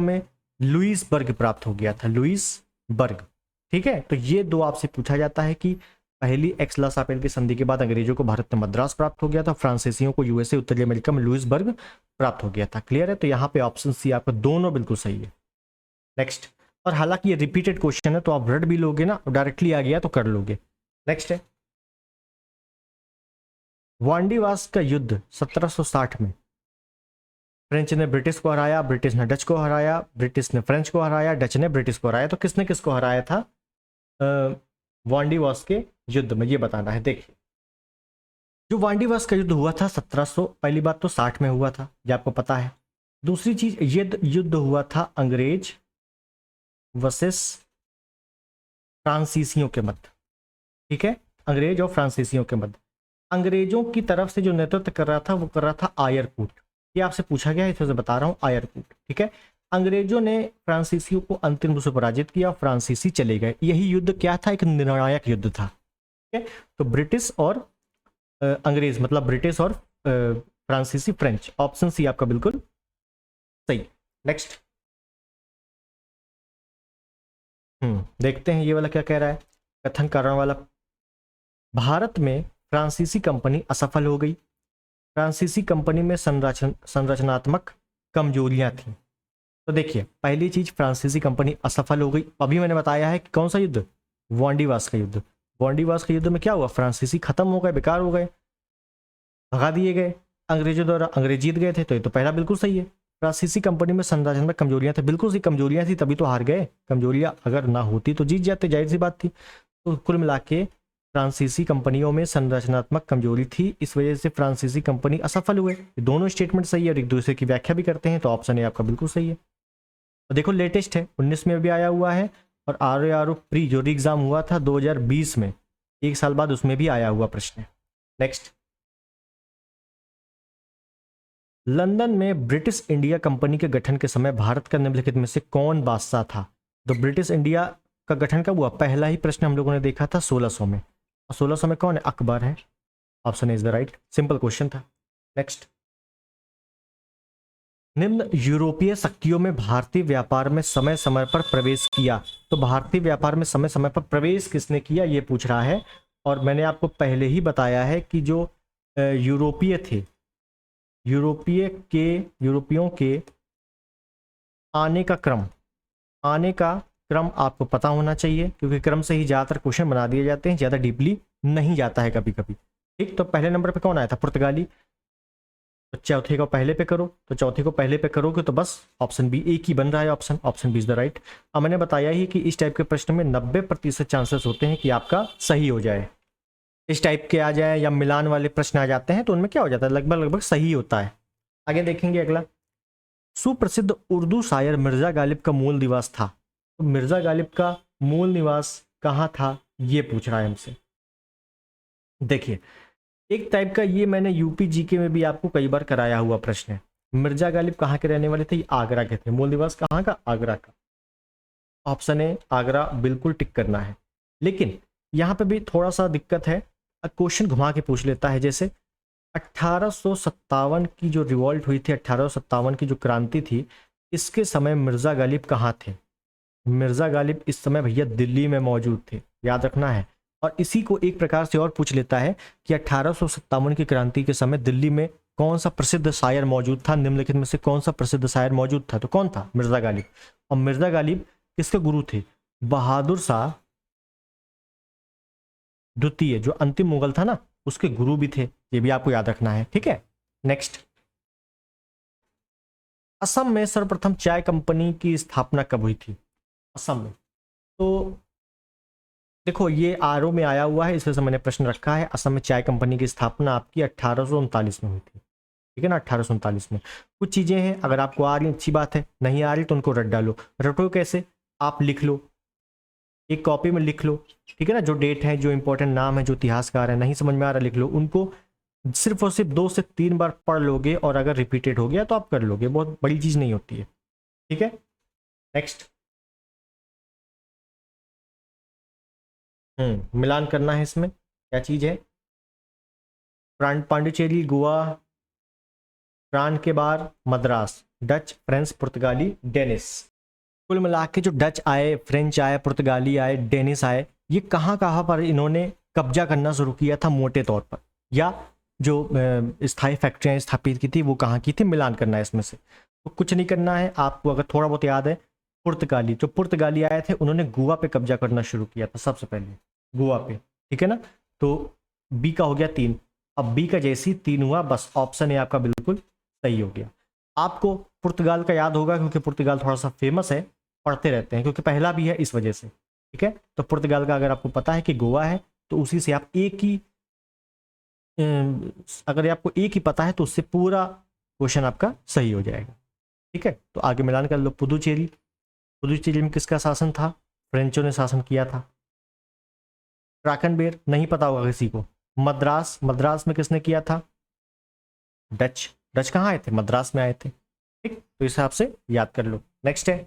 में लुइसबर्ग प्राप्त हो गया था। लुइसबर्ग, ठीक है। तो ये 2 आपसे पूछा जाता है कि पहली एक्स ला शापेल की संधि के बाद अंग्रेजों को भारत में मद्रास प्राप्त हो गया था, फ्रांसीसियों को यूएसए उत्तरी अमेरिका में लुइसबर्ग प्राप्त हो गया था। क्लियर है? तो यहाँ पे ऑप्शन सी आपका दोनों बिल्कुल सही है। नेक्स्ट, और हालांकि ये रिपीटेड क्वेश्चन है तो आप रट भी लोगे ना, डायरेक्टली आ गया तो कर लोगे। नेक्स्ट है वांडीवास का युद्ध 1760 में फ्रेंच ने ब्रिटिश को हराया, ब्रिटिश ने डच को हराया, ब्रिटिश ने फ्रेंच को हराया, डच ने ब्रिटिश को हराया। तो किसने किसको हराया था वांडीवास के युद्ध में? ये बताना है। देखिए, जो वांडीवास का युद्ध हुआ था 1700, पहली बात तो 60 में हुआ था, ये आपको पता है। दूसरी चीज, युद्ध हुआ था अंग्रेज वर्सेस फ्रांसीसियों के मध्य, ठीक है, अंग्रेज और फ्रांसीसियों के मध्य। अंग्रेजों की तरफ से जो नेतृत्व कर रहा था वो कर रहा था आयरकूट। ये आपसे पूछा गया है, इससे बता रहा हूं, आयरकूट, ठीक है। अंग्रेजों ने फ्रांसीसियों को अंतिम रूप से पराजित किया, फ्रांसीसी चले गए। यही युद्ध क्या था? एक निर्णायक युद्ध था, ठीक है। तो ब्रिटिश और अंग्रेज, मतलब ब्रिटिश और फ्रांसीसी, फ्रेंच। ऑप्शन सी आपका बिल्कुल सही। नेक्स्ट, देखते हैं ये वाला क्या कह रहा है। कथन कारण वाला, भारत में फ्रांसीसी कंपनी असफल हो गई। फ्रांसीसी कंपनी में संरचनात्मक कमजोरियां थी। तो देखिए, पहली चीज, फ्रांसीसी कंपनी असफल हो गई। अभी मैंने बताया है कि कौन सा युद्ध? वांडीवास का युद्ध। वांडीवास के युद्ध में क्या हुआ? फ्रांसीसी खत्म हो गए, बेकार हो गए, भगा दिए गए अंग्रेजों द्वारा। अंग्रेज जीत गए थे, तो ये तो पहला बिल्कुल सही है। फ्रांसीसी कंपनी में संरचनात्मक कमजोरियां थी, बिल्कुल सी कमजोरियां थी, तभी तो हार गए। कमजोरियां अगर ना होती तो जीत जाते, जाहिर सी बात थी। तो कुल मिला के फ्रांसीसी कंपनियों में संरचनात्मक कमजोरी थी, इस वजह से फ्रांसीसी कंपनी असफल हुए। दोनों स्टेटमेंट सही है और एक दूसरे की व्याख्या भी करते हैं, तो ऑप्शन ए आपका बिल्कुल सही है। और देखो, लेटेस्ट है, 19 में भी आया हुआ है, और आर प्री जो एग्जाम हुआ था 2020 में, 1 साल बाद, उसमें भी आया हुआ प्रश्न है। नेक्स्ट, लंदन में ब्रिटिश इंडिया कंपनी के गठन के समय भारत का निम्नलिखित में से कौन बादशाह था? तो ब्रिटिश इंडिया का गठन कब हुआ? पहला ही प्रश्न हम लोगों ने देखा था 1600 में, और 1600 में कौन है? अकबर है। Option is the right, simple question था। नेक्स्ट, निम्न यूरोपीय शक्तियों में भारतीय व्यापार में समय समय पर प्रवेश किया। तो भारतीय व्यापार में समय समय पर प्रवेश किसने किया, ये पूछ रहा है। और मैंने आपको पहले ही बताया है कि जो यूरोपीय थे, यूरोपियों के आने का क्रम आपको पता होना चाहिए, क्योंकि क्रम से ही ज़्यादातर क्वेश्चन बना दिए जाते हैं, ज़्यादा डीपली नहीं जाता है कभी कभी, ठीक। तो पहले नंबर पे कौन आया था? पुर्तगाली। तो चौथे को पहले पे करो, तो चौथे को पहले पे करोगे तो बस ऑप्शन बी एक ही बन रहा है। Option B is the right. अब मैंने बताया ही कि इस टाइप के प्रश्न में 90% चांसेस होते हैं कि आपका सही हो जाए। इस टाइप के आ जाए या मिलान वाले प्रश्न आ जाते हैं तो उनमें क्या हो जाता है, लगभग सही होता है। आगे देखेंगे अगला, सुप्रसिद्ध उर्दू शायर मिर्जा गालिब का मूल निवास था। तो मिर्जा गालिब का मूल निवास कहाँ था, ये पूछ रहा है हमसे। देखिए, एक टाइप का ये मैंने यूपी जीके में भी आपको कई बार कराया हुआ प्रश्न है। मिर्जा गालिब कहाँ के रहने वाले थे? ये आगरा के थे। मूल निवास कहाँ का? आगरा का। ऑप्शन ए आगरा बिल्कुल टिक करना है। लेकिन यहाँ पे भी थोड़ा सा दिक्कत है, क्वेश्चन घुमा के पूछ लेता है। जैसे 1857 की जो रिवॉल्ट हुई थी, 1857 की जो क्रांति थी, इसके समय मिर्जा गालिब कहाँ थे? मिर्जा गालिब इस समय भैया दिल्ली में मौजूद थे, याद रखना है। और इसी को एक प्रकार से और पूछ लेता है कि 1857 की क्रांति के समय दिल्ली में कौन सा प्रसिद्ध शायर मौजूद था? निम्नलिखित में से कौन सा प्रसिद्ध शायर मौजूद था? तो कौन था? मिर्जा गालिब। और मिर्जा गालिब किसके गुरु थे? बहादुर शाह द्वितीय, जो अंतिम मुगल था ना, उसके गुरु भी थे। ये भी आपको याद रखना है, ठीक है। नेक्स्ट, असम में सर्वप्रथम चाय कंपनी की स्थापना कब हुई थी? असम में। तो देखो ये आरओ में आया हुआ है, इस वजह से मैंने प्रश्न रखा है। असम में चाय कंपनी की स्थापना आपकी 1839 में हुई थी, ठीक है ना, 1839 में। कुछ चीजें हैं, अगर आपको आ रही अच्छी बात है, नहीं आ रही तो उनको रट डालो। रटो कैसे? आप लिख लो, एक कॉपी में लिख लो, ठीक है ना। जो डेट है, जो इंपॉर्टेंट नाम है, जो इतिहासकार है, नहीं समझ में आ रहा लिख लो। उनको सिर्फ और सिर्फ 2 से 3 बार पढ़ लोगे और अगर रिपीटेड हो गया तो आप कर लोगे, बहुत बड़ी चीज नहीं होती है, ठीक है। नेक्स्ट, मिलान करना है इसमें। क्या चीज है? पांडिचेरी, गोवा, प्राण के बार, मद्रास, डच, फ्रेंच, पुर्तगाली, डेनिस। कुल मिला के जो डच आए, फ्रेंच आए, पुर्तगाली आए, डेनिस आए, ये कहाँ कहाँ पर इन्होंने कब्जा करना शुरू किया था मोटे तौर पर, या जो स्थायी फैक्ट्रियाँ स्थापित की थी वो कहाँ की थी? मिलान करना है इसमें से। तो कुछ नहीं करना है आपको, अगर थोड़ा बहुत याद है, पुर्तगाली, जो पुर्तगाली आए थे उन्होंने गोवा पे कब्जा करना शुरू किया था सबसे पहले, गोवा पे, ठीक है ना। तो बी का हो गया 3। अब बी का जैसी 3 हुआ, बस ऑप्शन ए आपका बिल्कुल सही हो गया। आपको पुर्तगाल का याद होगा क्योंकि पुर्तगाल थोड़ा सा फेमस है, पढ़ते रहते हैं क्योंकि पहला भी है इस वजह से, ठीक है। तो पुर्तगाल का अगर आपको पता है कि गोवा है तो उसी से आप एक ही, अगर आपको एक ही पता है तो उससे पूरा क्वेश्चन आपका सही हो जाएगा, ठीक है। तो आगे मिलान कर लो। पुदुचेरी, पुदुचेरी में किसका शासन था? फ्रेंचों ने शासन किया था। ट्राकनबेर नहीं पता होगा किसी को। मद्रास, मद्रास में किसने किया था? डच। डच कहाँ आए थे? मद्रास में आए थे, ठीक। तो इस हिसाब से याद कर लो। नेक्स्ट है,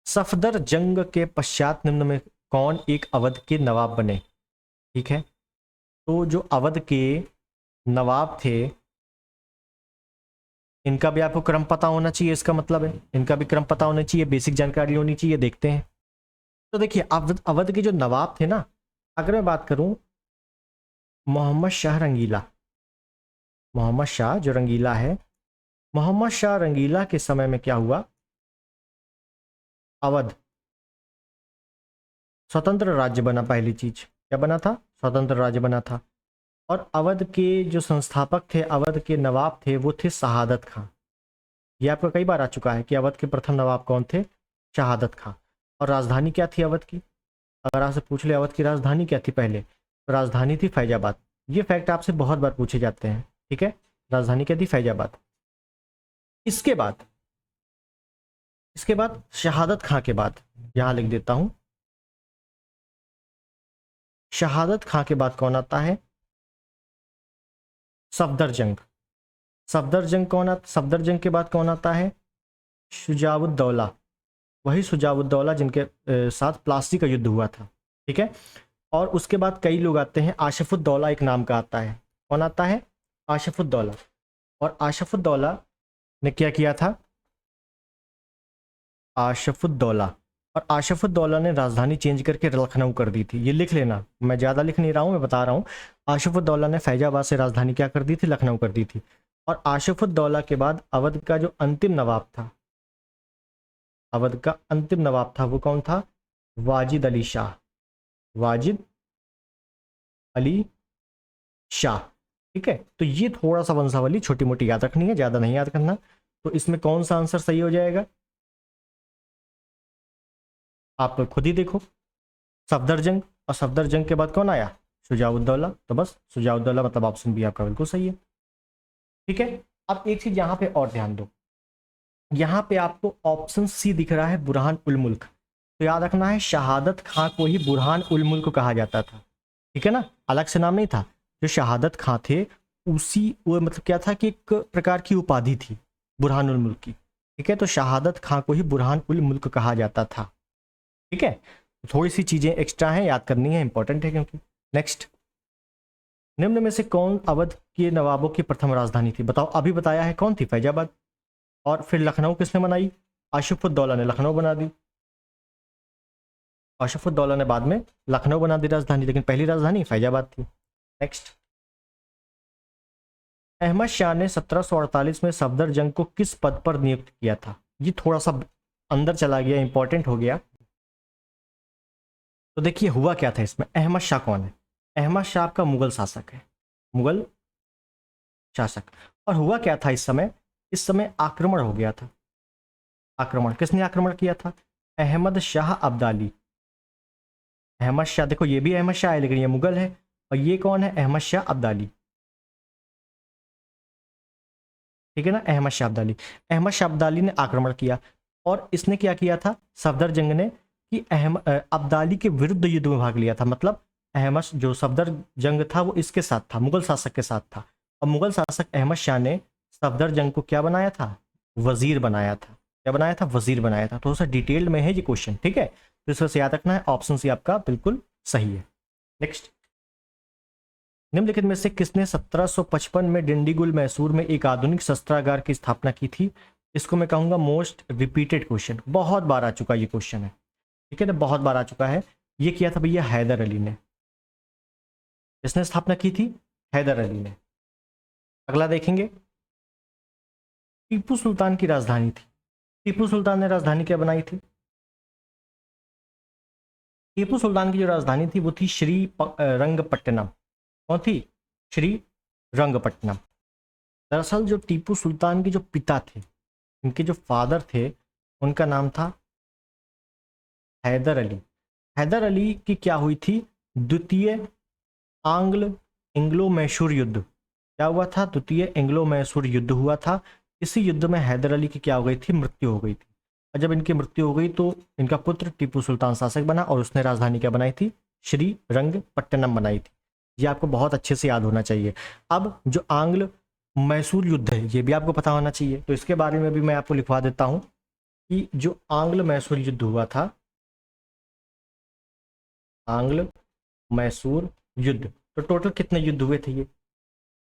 सफदर जंग के पश्चात निम्न में कौन एक अवध के नवाब बने? ठीक है, तो जो अवध के नवाब थे, इनका भी आपको क्रम पता होना चाहिए, इसका मतलब है इनका भी क्रम पता होना चाहिए, बेसिक जानकारी होनी चाहिए। देखते हैं। तो देखिए, अवध के जो नवाब थे ना, अगर मैं बात करूं मोहम्मद शाह रंगीला, मोहम्मद शाह जो रंगीला है, मोहम्मद शाह रंगीला के समय में क्या हुआ? अवध स्वतंत्र राज्य बना। पहली चीज क्या बना था? स्वतंत्र राज्य बना था। और अवध के जो संस्थापक थे, अवध के नवाब थे, वो थे शहादत खां। ये आपको कई बार आ चुका है कि अवध के प्रथम नवाब कौन थे? शहादत खां। और राजधानी क्या थी अवध की? अगर आपसे पूछ ले अवध की राजधानी क्या थी पहले, तो राजधानी थी फैजाबाद। ये फैक्ट आपसे बहुत बार पूछे जाते हैं, ठीक है। राजधानी क्या थी? फैजाबाद। इसके बाद, इसके बाद शहादत खां के बाद, यहां लिख देता हूं, शहादत खां के बाद कौन आता है? सफदरजंग। सफदरजंग कौन आता? सफदरजंग के बाद कौन आता है? शुजाउद्दौला। वही शुजाउद्दौला जिनके साथ प्लासी का युद्ध हुआ था, ठीक है। और उसके बाद कई लोग आते हैं, आशफुद्दौला एक नाम का आता है। कौन आता है? आशफुद्दौला। और आशफुद्दौला ने क्या किया था? आशफुद्दौला, और आशफुद्दौला ने राजधानी चेंज करके लखनऊ कर दी थी। ये लिख लेना, मैं ज़्यादा लिख नहीं रहा हूँ, मैं बता रहा हूँ। आशफुद्दौला ने फैजाबाद से राजधानी क्या कर दी थी? लखनऊ कर दी थी। और आशफुद्दौला के बाद अवध का जो अंतिम नवाब था, अवध का अंतिम नवाब था, वो कौन था? वाजिद अली शाह। वाजिद अली शाह, ठीक है। तो ये थोड़ा सा वंशावली छोटी मोटी याद रखनी है, ज़्यादा नहीं याद करना। तो इसमें कौन सा आंसर सही हो जाएगा? आप खुद ही देखो। सफदरजंग, और सफदरजंग के बाद कौन आया? शुजाउद्दौला। तो बस शुजाउद्दौला मतलब ऑप्शन बी आपका बिल्कुल सही है, ठीक है। अब एक चीज यहां पे और ध्यान दो, यहां पे आपको ऑप्शन सी दिख रहा है, बुरहान उल मुल्क। तो याद रखना है, शहादत खां को ही बुरहान उल मुल्क कहा जाता था, ठीक है ना, अलग से नाम नहीं था। जो शहादत खां थे उसी वो मतलब क्या था कि एक प्रकार की उपाधि थी बुरहानुल मुल्क की। ठीक है, तो शहादत खां को ही बुरहान उल मुल्क कहा जाता था। ठीक है, थोड़ी सी चीजें एक्स्ट्रा हैं, याद करनी है, इंपॉर्टेंट है क्योंकि। नेक्स्ट, निम्न में से कौन अवध के नवाबों की प्रथम राजधानी थी? बताओ, अभी बताया है कौन थी, फैजाबाद। और फिर लखनऊ किसने बनाई? आशिफुद्दौला ने लखनऊ बना दी। आशिफुद्दौला ने बाद में लखनऊ बना दी राजधानी, लेकिन पहली राजधानी फैजाबाद थी। नेक्स्ट, अहमद शाह ने 1748 में सफदर जंग को किस पद पर नियुक्त किया था? ये थोड़ा सा अंदर चला गया, इंपॉर्टेंट हो गया। तो देखिए हुआ क्या था इसमें। अहमद शाह कौन है? अहमद शाह आपका मुगल शासक है, मुगल शासक। और हुआ क्या था इस समय आक्रमण हो गया था। आक्रमण किसने आक्रमण किया था? अहमद शाह अब्दाली। अहमद शाह, देखो ये भी अहमद शाह है लेकिन ये मुगल है, और ये कौन है? अहमद शाह अब्दाली। ठीक है ना, अहमद शाह अब्दाली। अहमद शाह अब्दाली ने आक्रमण किया, और इसने क्या किया था सफदर जंग ने, कि अब्दाली के विरुद्ध युद्ध में भाग लिया था। मतलब अहमद जो सफदर जंग था वो इसके साथ था, मुगल शासक के साथ था। और मुगल शासक अहमद शाह ने सफदर जंग को क्या बनाया था? वजीर बनाया था। क्या बनाया था? वजीर बनाया था। थोड़ा सा डिटेल में है ये क्वेश्चन, ठीक है, तो इस वजह से याद रखना है, ऑप्शन सी आपका बिल्कुल सही है। नेक्स्ट, निम्नलिखित में से किसने 1755 में डिंडीगुल मैसूर में एक आधुनिक शस्त्रागार की स्थापना की थी? इसको मैं कहूंगा मोस्ट रिपीटेड क्वेश्चन, बहुत बार आ चुका ये क्वेश्चन है। ठीक है ना, बहुत बार आ चुका है। ये किया था भैया हैदर अली ने। किसने स्थापना की थी? हैदर अली ने। अगला देखेंगे, टीपू सुल्तान की राजधानी थी। टीपू सुल्तान ने राजधानी क्या बनाई थी? टीपू सुल्तान की जो राजधानी थी वो थी रंगपट्टनम। कौन थी? श्री रंगपट्टनम। दरअसल जो टीपू सुल्तान के जो पिता थे, इनके जो फादर थे, उनका नाम था हैदर अली। हैदर अली की क्या हुई थी? द्वितीय एंग्लो मैसूर युद्ध। क्या हुआ था? द्वितीय एंग्लो मैसूर युद्ध हुआ था। इसी युद्ध में हैदर अली की क्या हो गई थी? मृत्यु हो गई थी। और जब इनकी मृत्यु हो गई तो इनका पुत्र टीपू सुल्तान शासक बना, और उसने राजधानी क्या बनाई थी? श्री रंगपट्टनम बनाई थी। ये आपको बहुत अच्छे से याद होना चाहिए। अब जो आंग्ल मैसूर युद्ध है ये भी आपको पता होना चाहिए, तो इसके बारे में भी मैं आपको लिखवा देता हूं कि जो आंग्ल मैसूर युद्ध हुआ था, आंग्ल मैसूर युद्ध, तो टोटल कितने युद्ध हुए थे?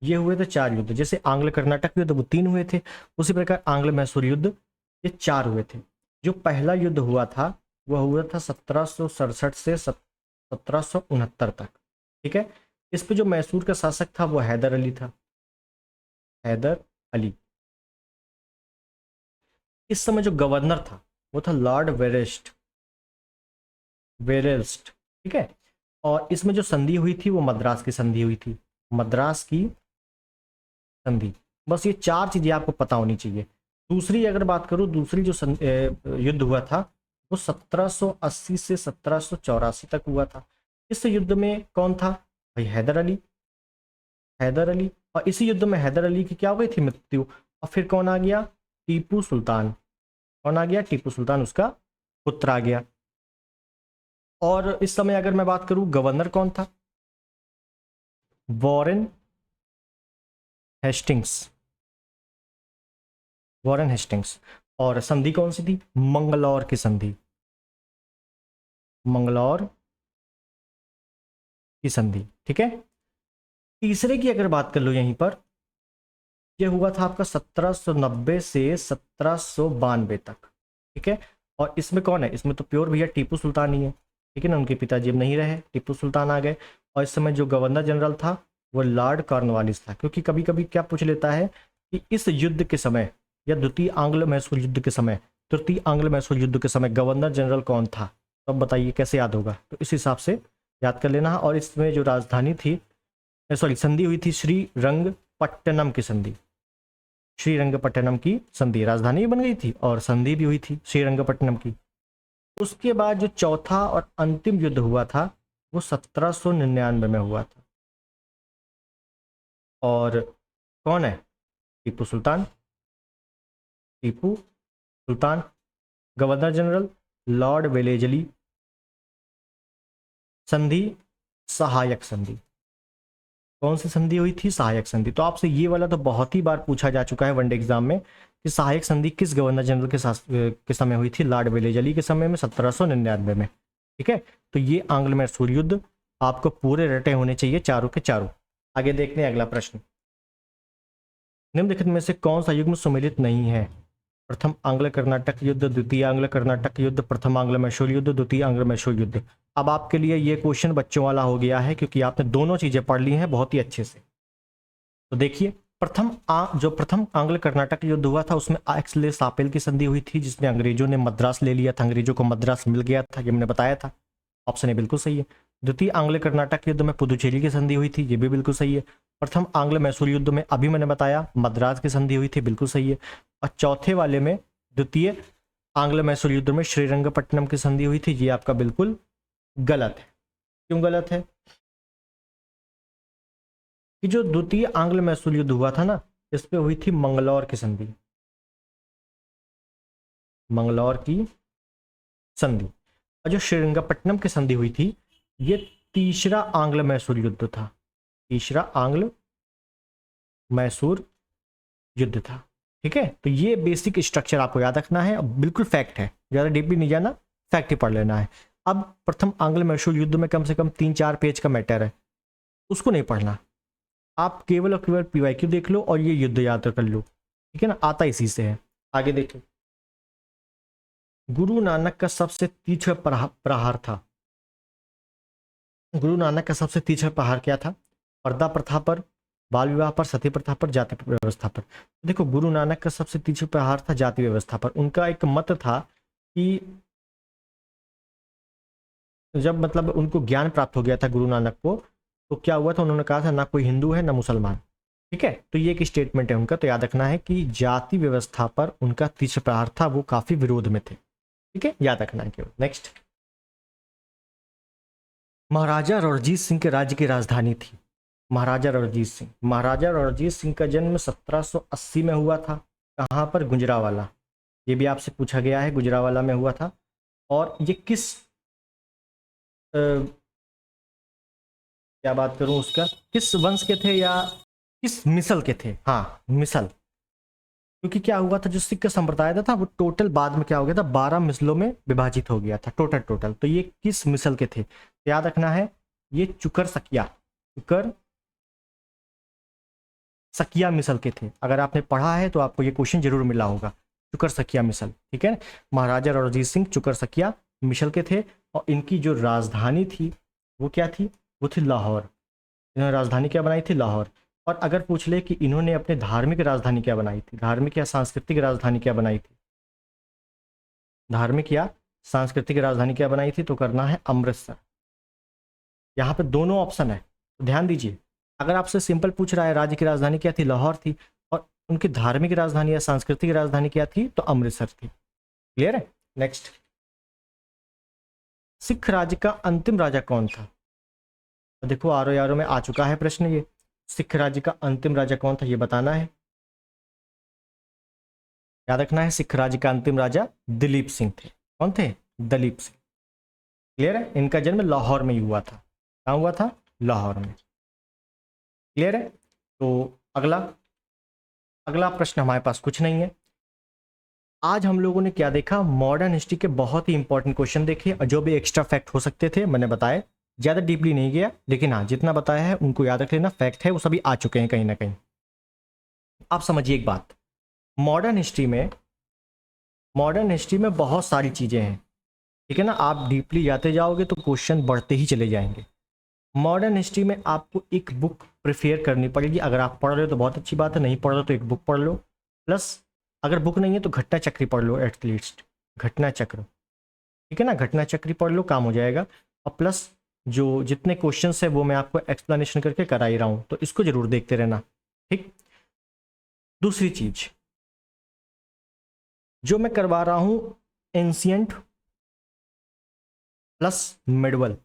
ये हुए थे 4 युद्ध। जैसे आंग्ल कर्नाटक युद्ध वो 3 हुए थे, उसी प्रकार आंग्ल मैसूर युद्ध ये 4 हुए थे। जो पहला युद्ध हुआ था वह हुआ था 1767 से 1769 तक। ठीक है, इस पे जो मैसूर का शासक था वो हैदर अली था। हैदर अली। इस समय जो गवर्नर था वो था लॉर्ड वेरेस्ट। ठीक है, और इसमें जो संधि हुई थी वो मद्रास की संधि हुई थी। मद्रास की संधि। बस ये 4 चीजें आपको पता होनी चाहिए। दूसरी अगर बात करूं, दूसरी जो युद्ध हुआ था वो 1780 से 1784 तक हुआ था। इस युद्ध में कौन था भाई? हैदर अली। हैदर अली। और इसी युद्ध में हैदर अली की क्या हो गई थी? मृत्यु। और फिर कौन आ गया? टीपू सुल्तान। कौन आ गया? टीपू सुल्तान, उसका पुत्र आ गया। और इस समय अगर मैं बात करूं गवर्नर कौन था? Warren Hastings. Warren Hastings. और संधि कौन सी थी? मंगलौर की संधि। मंगलौर की संधि। ठीक है, तीसरे की अगर बात कर लो यहीं पर, यह हुआ था आपका 1790 से 1792 तक। ठीक है, और इसमें कौन है? इसमें तो प्योर भैया टीपू सुल्तान ही है। ठीक है ना, उनके पिताजी अब नहीं रहे, टीपू सुल्तान आ गए। और इस समय जो गवर्नर जनरल था वो लॉर्ड कॉर्नवालिस था। क्योंकि कभी कभी क्या पूछ लेता है कि इस युद्ध के समय या द्वितीय आंग्ल मैसूर युद्ध के समय, तृतीय आंग्ल मैसूर युद्ध के समय गवर्नर जनरल कौन था? तो अब बताइए कैसे याद होगा, तो इस हिसाब से याद कर लेना। और इसमें जो राजधानी थी, सॉरी संधि हुई थी श्रीरंगपट्टनम की संधि। श्रीरंगपट्टनम की संधि, राजधानी भी बन गई थी और संधि भी हुई थी श्रीरंगपट्टनम की। उसके बाद जो चौथा और अंतिम युद्ध हुआ था वो 1799 में हुआ था। और कौन है? Tipu Sultan. Tipu Sultan, governor general Lord Wellesley, संधि सहायक संधि। कौन सी संधि हुई थी? सहायक संधि। तो आपसे ये वाला तो बहुत ही बार पूछा जा चुका है वनडे एग्जाम में कि सहायक संधि किस गवर्नर जनरल के समय हुई थी? लॉर्ड वेलेजली के समय में 1799 में। ठीक है, तो ये आंग्ल मैसूर युद्ध आपको पूरे रटे होने चाहिए चारों के चारों। आगे देखते हैं अगला प्रश्न। निम्नलिखित में से कौन सा युग्म सुमेलित नहीं है? प्रथम आंग्ल कर्नाटक युद्ध, द्वितीय आंग्ल कर्नाटक युद्ध, प्रथम आंग्ल मैसूर युद्ध, द्वितीय आंग्ल मैसूर युद्ध। अब आपके लिए ये क्वेश्चन बच्चों वाला हो गया है क्योंकि आपने दोनों चीजें पढ़ ली हैं बहुत ही अच्छे से। तो देखिए, जो प्रथम आंग्ल कर्नाटक युद्ध हुआ था उसमें एक्सले सापेल की संधि हुई थी जिसमें अंग्रेजों ने मद्रास ले लिया था, अंग्रेजों को मद्रास मिल गया था, ये मैंने बताया था। ऑप्शन ए बिल्कुल सही है। द्वितीय आंग्ल कर्नाटक युद्ध में पुदुचेरी की संधि हुई थी, ये भी बिल्कुल सही है। प्रथम आंग्ल मैसूर युद्ध में अभी मैंने बताया मद्रास की संधि हुई थी, बिल्कुल सही है। और चौथे वाले में द्वितीय आंग्ल मैसूर युद्ध में श्रीरंगपट्टनम की संधि हुई थी, ये आपका बिल्कुल गलत है। क्यों गलत है? कि जो द्वितीय आंग्ल मैसूर युद्ध हुआ था ना, इस पे हुई थी मंगलौर की संधि, मंगलौर की संधि। और जो श्रीरंगपट्टनम की संधि हुई थी ये तीसरा आंग्ल मैसूर युद्ध था, तीसरा आंग्ल मैसूर युद्ध था। ठीक है, तो ये बेसिक स्ट्रक्चर आपको याद रखना है, बिल्कुल फैक्ट है, ज्यादा डीपली नहीं जाना, फैक्ट ही पढ़ लेना है। अब प्रथम आंग्ल मैसूर युद्ध में कम से कम 3-4 पेज का मैटर है, उसको नहीं पढ़ना, आप केवल और केवल पीवाईक्यू देख लो और ये युद्ध याद कर लो। ठीक है ना, आता इसी से है। आगे देखिए, गुरु नानक का सबसे तीव्र प्रहार था, गुरु नानक का सबसे तीव्र प्रहार क्या था? पर्दा प्रथा पर, बाल विवाह पर, सती प्रथा पर, जाति व्यवस्था पर। देखो, गुरु नानक का सबसे तीव्र प्रहार था जाति व्यवस्था पर। उनका एक मत था कि जब मतलब उनको ज्ञान प्राप्त हो गया था गुरु नानक को, तो क्या हुआ था, उन्होंने कहा था ना कोई हिंदू है ना मुसलमान। ठीक है, तो ये एक स्टेटमेंट है उनका, तो याद रखना है कि जाति व्यवस्था पर उनका तीव्र प्रहार था, वो काफी विरोध में थे। ठीक है, याद रखना है केवल। नेक्स्ट, महाराजा रणजीत सिंह के राज्य की राजधानी थी? महाराजा रणजीत सिंह, महाराजा रणजीत सिंह का जन्म 1780 में हुआ था। कहाँ पर? गुजरावाला। ये भी आपसे पूछा गया है, गुजरावाला में हुआ था। और ये किस क्या बात करूं उसका, किस वंश के थे या किस मिसल के थे? हाँ, मिसल। क्योंकि क्या हुआ था, जो सिख संप्रदाय था वो टोटल बाद में क्या हो गया था, 12 मिसलों में विभाजित हो गया था टोटल। तो ये किस मिसल के थे? याद रखना है, ये चुकर सकिया, चुकर सकिया मिसल के थे। अगर आपने पढ़ा है तो आपको ये क्वेश्चन जरूर मिला होगा, चुकर सकिया मिसल। ठीक है, महाराजा रणजीत सिंह चुकर सकिया मिसल के थे। और इनकी जो राजधानी थी वो क्या थी? वो थी लाहौर। इन्होंने राजधानी क्या बनाई थी? लाहौर। और अगर पूछ ले कि इन्होंने अपने धार्मिक राजधानी क्या बनाई थी, धार्मिक या सांस्कृतिक राजधानी क्या बनाई थी, धार्मिक या सांस्कृतिक राजधानी क्या बनाई थी, तो करना है अमृतसर। यहाँ पे दोनों ऑप्शन है, तो ध्यान दीजिए। अगर आपसे सिंपल पूछ रहा है राज्य की राजधानी क्या थी, लाहौर थी, और उनकी धार्मिक राजधानी या सांस्कृतिक राजधानी क्या थी, तो अमृतसर थी। क्लियर है? नेक्स्ट, सिख राज्य का अंतिम राजा कौन था? तो देखो, आरो यारो में आ चुका है प्रश्न ये, सिख राज्य का अंतिम राजा कौन था ये बताना है। याद रखना है, सिख राज्य का अंतिम राजा दिलीप सिंह थे। कौन थे? दलीप सिंह। क्लियर है? इनका जन्म लाहौर में ही हुआ था। कहाँ हुआ था? लाहौर में। क्लियर है? तो अगला प्रश्न हमारे पास कुछ नहीं है। आज हम लोगों ने क्या देखा? मॉडर्न हिस्ट्री के बहुत ही इंपॉर्टेंट क्वेश्चन देखे, और जो भी एक्स्ट्रा फैक्ट हो सकते थे मैंने बताए। ज़्यादा डीपली नहीं गया, लेकिन हाँ जितना बताया है उनको याद रख लेना, फैक्ट है वो सभी आ चुके हैं कहीं ना कहीं। आप समझिए एक बात, मॉडर्न हिस्ट्री में बहुत सारी चीज़ें हैं। ठीक है ना, आप डीपली जाते जाओगे तो क्वेश्चन बढ़ते ही चले जाएंगे। मॉडर्न हिस्ट्री में आपको एक बुक प्रिफेयर करनी पड़ेगी। अगर आप पढ़ रहे हो तो बहुत अच्छी बात है, नहीं पढ़ रहे हो तो एक बुक पढ़ लो, प्लस अगर बुक नहीं है तो घटना चक्री पढ़ लो एटलीस्ट, घटना चक्र। ठीक है ना, घटना चक्री पढ़ लो, काम हो जाएगा। और प्लस जो जितने क्वेश्चंस है वो मैं आपको एक्सप्लेनेशन करके करा ही रहा हूँ, तो इसको जरूर देखते रहना। ठीक, दूसरी चीज जो मैं करवा रहा हूँ, ancient plus medieval,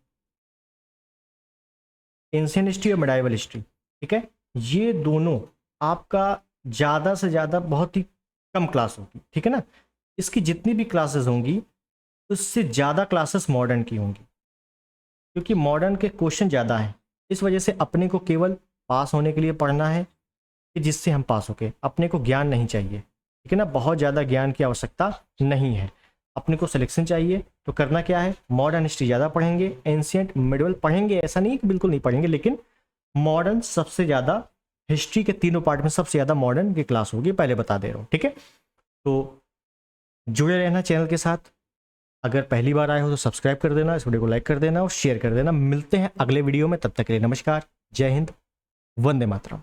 ancient history और मिडाइवल हिस्ट्री। ठीक है, ये दोनों आपका ज़्यादा से ज़्यादा बहुत ही कम क्लास होगी। ठीक है ना, इसकी जितनी भी क्लासेस होंगी उससे ज़्यादा क्लासेस मॉडर्न की होंगी, क्योंकि मॉडर्न के क्वेश्चन ज़्यादा हैं। इस वजह से अपने को केवल पास होने के लिए पढ़ना है कि जिससे हम पास हो के, अपने को ज्ञान नहीं चाहिए, ठीक है ना, बहुत ज़्यादा ज्ञान की आवश्यकता नहीं है, अपने को सिलेक्शन चाहिए। तो करना क्या है, मॉडर्न हिस्ट्री ज़्यादा पढ़ेंगे, एंशियंट मिडिवल पढ़ेंगे, ऐसा नहीं कि बिल्कुल नहीं पढ़ेंगे, लेकिन मॉडर्न सबसे ज़्यादा, हिस्ट्री के तीनों पार्ट में सबसे ज़्यादा मॉडर्न की क्लास होगी, पहले बता दे रहा हूँ, ठीक है। तो जुड़े रहना चैनल के साथ। अगर पहली बार आए हो तो सब्सक्राइब कर देना, इस वीडियो को लाइक कर देना और शेयर कर देना। मिलते हैं अगले वीडियो में, तब तक के लिए नमस्कार, जय हिंद, वंदे मातरम।